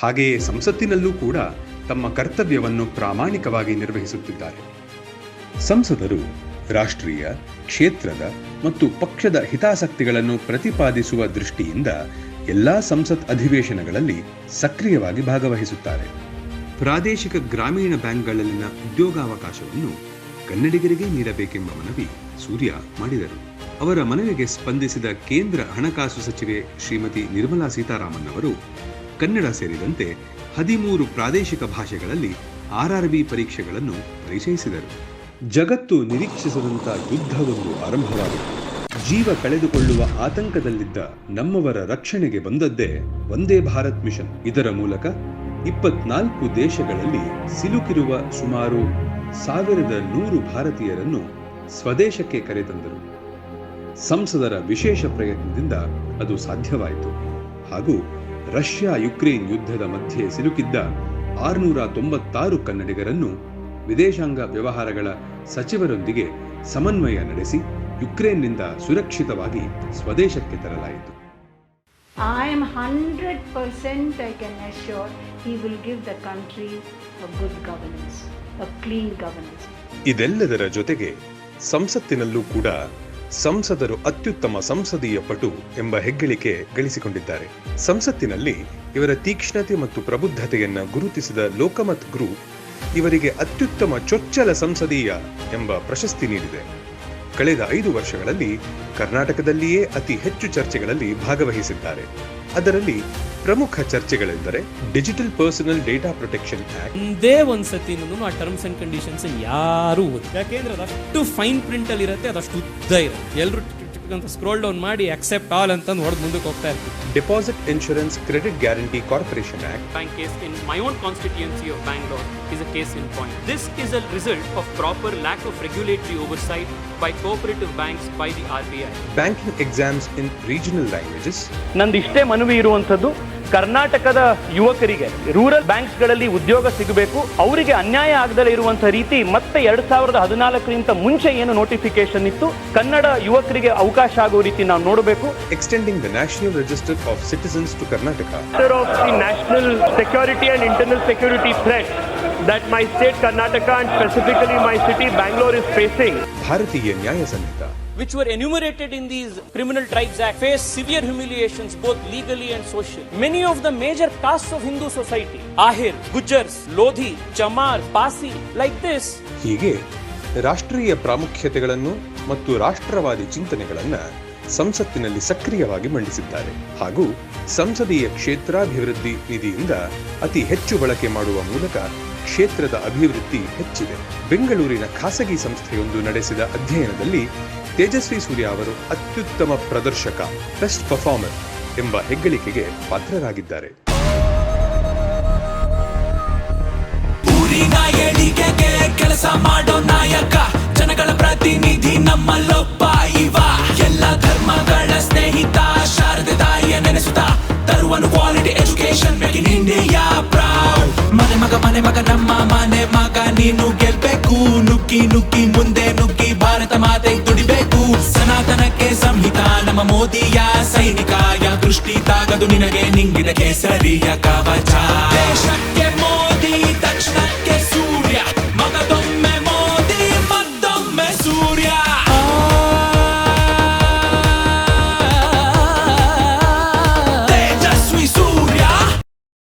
ಹಾಗೆಯೇ ಸಂಸತ್ತಿನಲ್ಲೂ ಕೂಡ ತಮ್ಮ ಕರ್ತವ್ಯವನ್ನು ಪ್ರಾಮಾಣಿಕವಾಗಿ ನಿರ್ವಹಿಸುತ್ತಿದ್ದಾರೆ. ಸಂಸದರು ರಾಷ್ಟ್ರೀಯ, ಕ್ಷೇತ್ರದ ಮತ್ತು ಪಕ್ಷದ ಹಿತಾಸಕ್ತಿಗಳನ್ನು ಪ್ರತಿಪಾದಿಸುವ ದೃಷ್ಟಿಯಿಂದ ಎಲ್ಲಾ ಸಂಸತ್ ಅಧಿವೇಶನಗಳಲ್ಲಿ ಸಕ್ರಿಯವಾಗಿ ಭಾಗವಹಿಸುತ್ತಾರೆ. ಪ್ರಾದೇಶಿಕ ಗ್ರಾಮೀಣ ಬ್ಯಾಂಕ್ಗಳಲ್ಲಿನ ಉದ್ಯೋಗಾವಕಾಶವನ್ನು ಕನ್ನಡಿಗರಿಗೆ ನೀಡಬೇಕೆಂಬ ಮನವಿ ಸೂರ್ಯ ಮಾಡಿದರು. ಅವರ ಮನವಿಗೆ ಸ್ಪಂದಿಸಿದ ಕೇಂದ್ರ ಹಣಕಾಸು ಸಚಿವೆ ಶ್ರೀಮತಿ ನಿರ್ಮಲಾ ಸೀತಾರಾಮನ್ ಅವರು ಕನ್ನಡ ಸೇರಿದಂತೆ 13 ಪ್ರಾದೇಶಿಕ ಭಾಷೆಗಳಲ್ಲಿ RRB ಪರೀಕ್ಷೆಗಳನ್ನು ಪರಿಚಯಿಸಿದರು. ಜಗತ್ತು ನಿರೀಕ್ಷಿಸದಂತ ಯುದ್ಧವೊಂದು ಆರಂಭವಾಗಿದೆ. ಜೀವ ಕಳೆದುಕೊಳ್ಳುವ ಆತಂಕದಲ್ಲಿದ್ದ ನಮ್ಮವರ ರಕ್ಷಣೆಗೆ ಬಂದದ್ದೇ ವಂದೇ ಭಾರತ್ ಮಿಷನ್. ಇದರ ಮೂಲಕ 24 ದೇಶಗಳಲ್ಲಿ ಸಿಲುಕಿರುವ ಸುಮಾರು 1100 ಭಾರತೀಯರನ್ನು ಸ್ವದೇಶಕ್ಕೆ ಕರೆತಂದರು. ಸಂಸದರ ವಿಶೇಷ ಪ್ರಯತ್ನದಿಂದ ಅದು ಸಾಧ್ಯವಾಯಿತು ಹಾಗೂ ರಷ್ಯಾ ಯುಕ್ರೇನ್ ಯುದ್ಧದ ಮಧ್ಯೆ ಸಿಲುಕಿದ್ದ 696 ಕನ್ನಡಿಗರನ್ನು ವಿದೇಶಾಂಗ ವ್ಯವಹಾರಗಳ ಸಚಿವರೊಂದಿಗೆ ಸಮನ್ವಯ ನಡೆಸಿ ಯುಕ್ರೇನ್ನಿಂದ ಸುರಕ್ಷಿತವಾಗಿ ಸ್ವದೇಶಕ್ಕೆ ತರಲಾಯಿತು. I am 100% I can assure he will give the country a good governance, a clean governance. ಇದೆಲ್ಲದರ ಜೊತೆಗೆ ಸಂಸತ್ತಿನಲ್ಲೂ ಕೂಡ ಸಂಸದರು ಅತ್ಯುತ್ತಮ ಸಂಸದೀಯ ಪಟು ಎಂಬ ಹೆಗ್ಗಳಿಕೆ ಗಳಿಸಿಕೊಂಡಿದ್ದಾರೆ. ಸಂಸತ್ತಿನಲ್ಲಿ ಇವರ ತೀಕ್ಷ್ಣತೆ ಮತ್ತು ಪ್ರಬುದ್ಧತೆಯನ್ನ ಗುರುತಿಸಿದ ಲೋಕಮತ್ ಗ್ರೂಪ್ ಇವರಿಗೆ ಅತ್ಯುತ್ತಮ ಚೊಚ್ಚಲ ಸಂಸದೀಯ ಎಂಬ ಪ್ರಶಸ್ತಿ ನೀಡಿದೆ. ಕಳೆದ 5 ವರ್ಷಗಳಲ್ಲಿ ಕರ್ನಾಟಕದಲ್ಲಿಯೇ ಅತಿ ಹೆಚ್ಚು ಚರ್ಚೆಗಳಲ್ಲಿ ಭಾಗವಹಿಸಿದ್ದಾರೆ. ಅದರಲ್ಲಿ ಪ್ರಮುಖ ಚರ್ಚೆಗಳೆಂದರೆ digital personal data protection act. ಒಂದೇ ಒಂದ್ಸತಿ ಆ ಟರ್ಮ್ಸ್ ಅಂಡ್ ಕಂಡೀಷನ್ಸ್ ಯಾರು ಯಾಕೆಂದ್ರೆ ಅದಷ್ಟು ಫೈನ್ ಪ್ರಿಂಟ್ ಅಲ್ಲಿ ಇರುತ್ತೆ, ಅದಷ್ಟು ಉದ್ದ ಇರುತ್ತೆ. ಎಲ್ಲರೂ ಸ್ಕ್ರೋಲ್ ಡೌನ್ ಮಾಡಿ ಅಕ್ಸೆಪ್ಟ್ ಆಲ್ ಅಂತ ಹೊಡೆದು ಮುಂದಕ್ಕೆ ಹೋಗ್ತಾ ಇರ್ತೀವಿ. Deposit insurance credit guarantee corporation act. Bank case in my own constituency of Bangalore is a case in point. This is a result of proper lack of regulatory oversight by cooperative banks by the RBI. Banking exams in regional languages. ನಂದು ಇಷ್ಟೇ ಮನವಿ ಇರುವಂಥದ್ದು, ಕರ್ನಾಟಕದ ಯುವಕರಿಗೆ rural ಬ್ಯಾಂಕ್ಸ್ಗಳಲ್ಲಿ ಉದ್ಯೋಗ ಸಿಗಬೇಕು. ಅವರಿಗೆ ಅನ್ಯಾಯ ಆಗದಲೇ ಇರುವಂತಹ ರೀತಿ ಮತ್ತೆ 2014ರಿಂದ ಮುಂಚೆ ಏನು ನೋಟಿಫಿಕೇಶನ್ ಇತ್ತು, ಕನ್ನಡ ಯುವಕರಿಗೆ ಅವಕಾಶ ಆಗೋ ರೀತಿ ನಾವು ನೋಡಬೇಕು. Extending the National Register of Citizens to Karnataka. Of the national security and internal security threat that my state Karnataka and specifically my city Bangalore is facing. ಭಾರತೀಯ ನ್ಯಾಯ ಸಂಹಿತ, which were enumerated in these Criminal Tribes Act, face severe humiliations both legally and socially. Many of the major castes of Hindu society, Ahir, Gujars, Lodhi, Chamar, Pasi, like this. ಹೀಗೆ ರಾಷ್ಟ್ರೀಯ ಪ್ರಾಮುಖ್ಯತೆಗಳನ್ನು ಮತ್ತು ರಾಷ್ಟ್ರವಾದಿ ಚಿಂತನೆಗಳನ್ನು ಸಂಸತ್ತಿನಲ್ಲಿ ಸಕ್ರಿಯವಾಗಿ ಮಂಡಿಸಿದ್ದಾರೆ ಹಾಗೂ ಸಂಸದೀಯ ಕ್ಷೇತ್ರಾಭಿವೃದ್ಧಿ ನಿಧಿಯಿಂದ ಅತಿ ಹೆಚ್ಚು ಬಳಕೆ ಮಾಡುವ ಮೂಲಕ ಕ್ಷೇತ್ರದ ಅಭಿವೃದ್ಧಿ ಹೆಚ್ಚಿದೆ. ಬೆಂಗಳೂರಿನ ಖಾಸಗಿ ಸಂಸ್ಥೆಯೊಂದು ನಡೆಸಿದ ಅಧ್ಯಯನದಲ್ಲಿ ತೇಜಸ್ವಿ ಸೂರ್ಯ ಅವರು ಅತ್ಯುತ್ತಮ ಪ್ರದರ್ಶಕ, ಬೆಸ್ಟ್ ಪರ್ಫಾರ್ಮರ್ ಎಂಬ ಹೆಗ್ಗಳಿಕೆಗೆ ಪಾತ್ರರಾಗಿದ್ದಾರೆ. ಊರಿನ ಏಳಿಗೆಗೆ ಕೆಲಸ ಮಾಡೋ ನಾಯಕ, ಜನಗಳ ಪ್ರತಿನಿಧಿ ನಮ್ಮಲ್ಲೊಬ್ಬ ಇವ. ಎಲ್ಲ ಧರ್ಮಗಳ ಸ್ನೇಹಿತ, ಶಾರದೆ ತಾಯಿಯ ನೆನೆಸುತ್ತ ತರುವನು quality education, make in India proud. ಮನೆ ಮಗ ನಮ್ಮ ಮನೆ ಮಗ, ನೀನು ಗೆಲ್ಬೇಕು. ನುಗ್ಗಿ ನುಗ್ಗಿ ಮುಂದೆ ನುಗ್ಗಿ ಭಾರತ ಮಾತೆಗೆ ದುಡಿಬೇಕು. ಸನಾತನಕ್ಕೆ ಸಂಹಿತ ನಮ್ಮ ಮೋದಿಯ ಸೈನಿಕ, ಯಾ ದೃಷ್ಟಿ ತಾಗದು ನಿನಗೆ ನಿಂಗಿನ ಕೇಸರಿಯ ಕವಚ.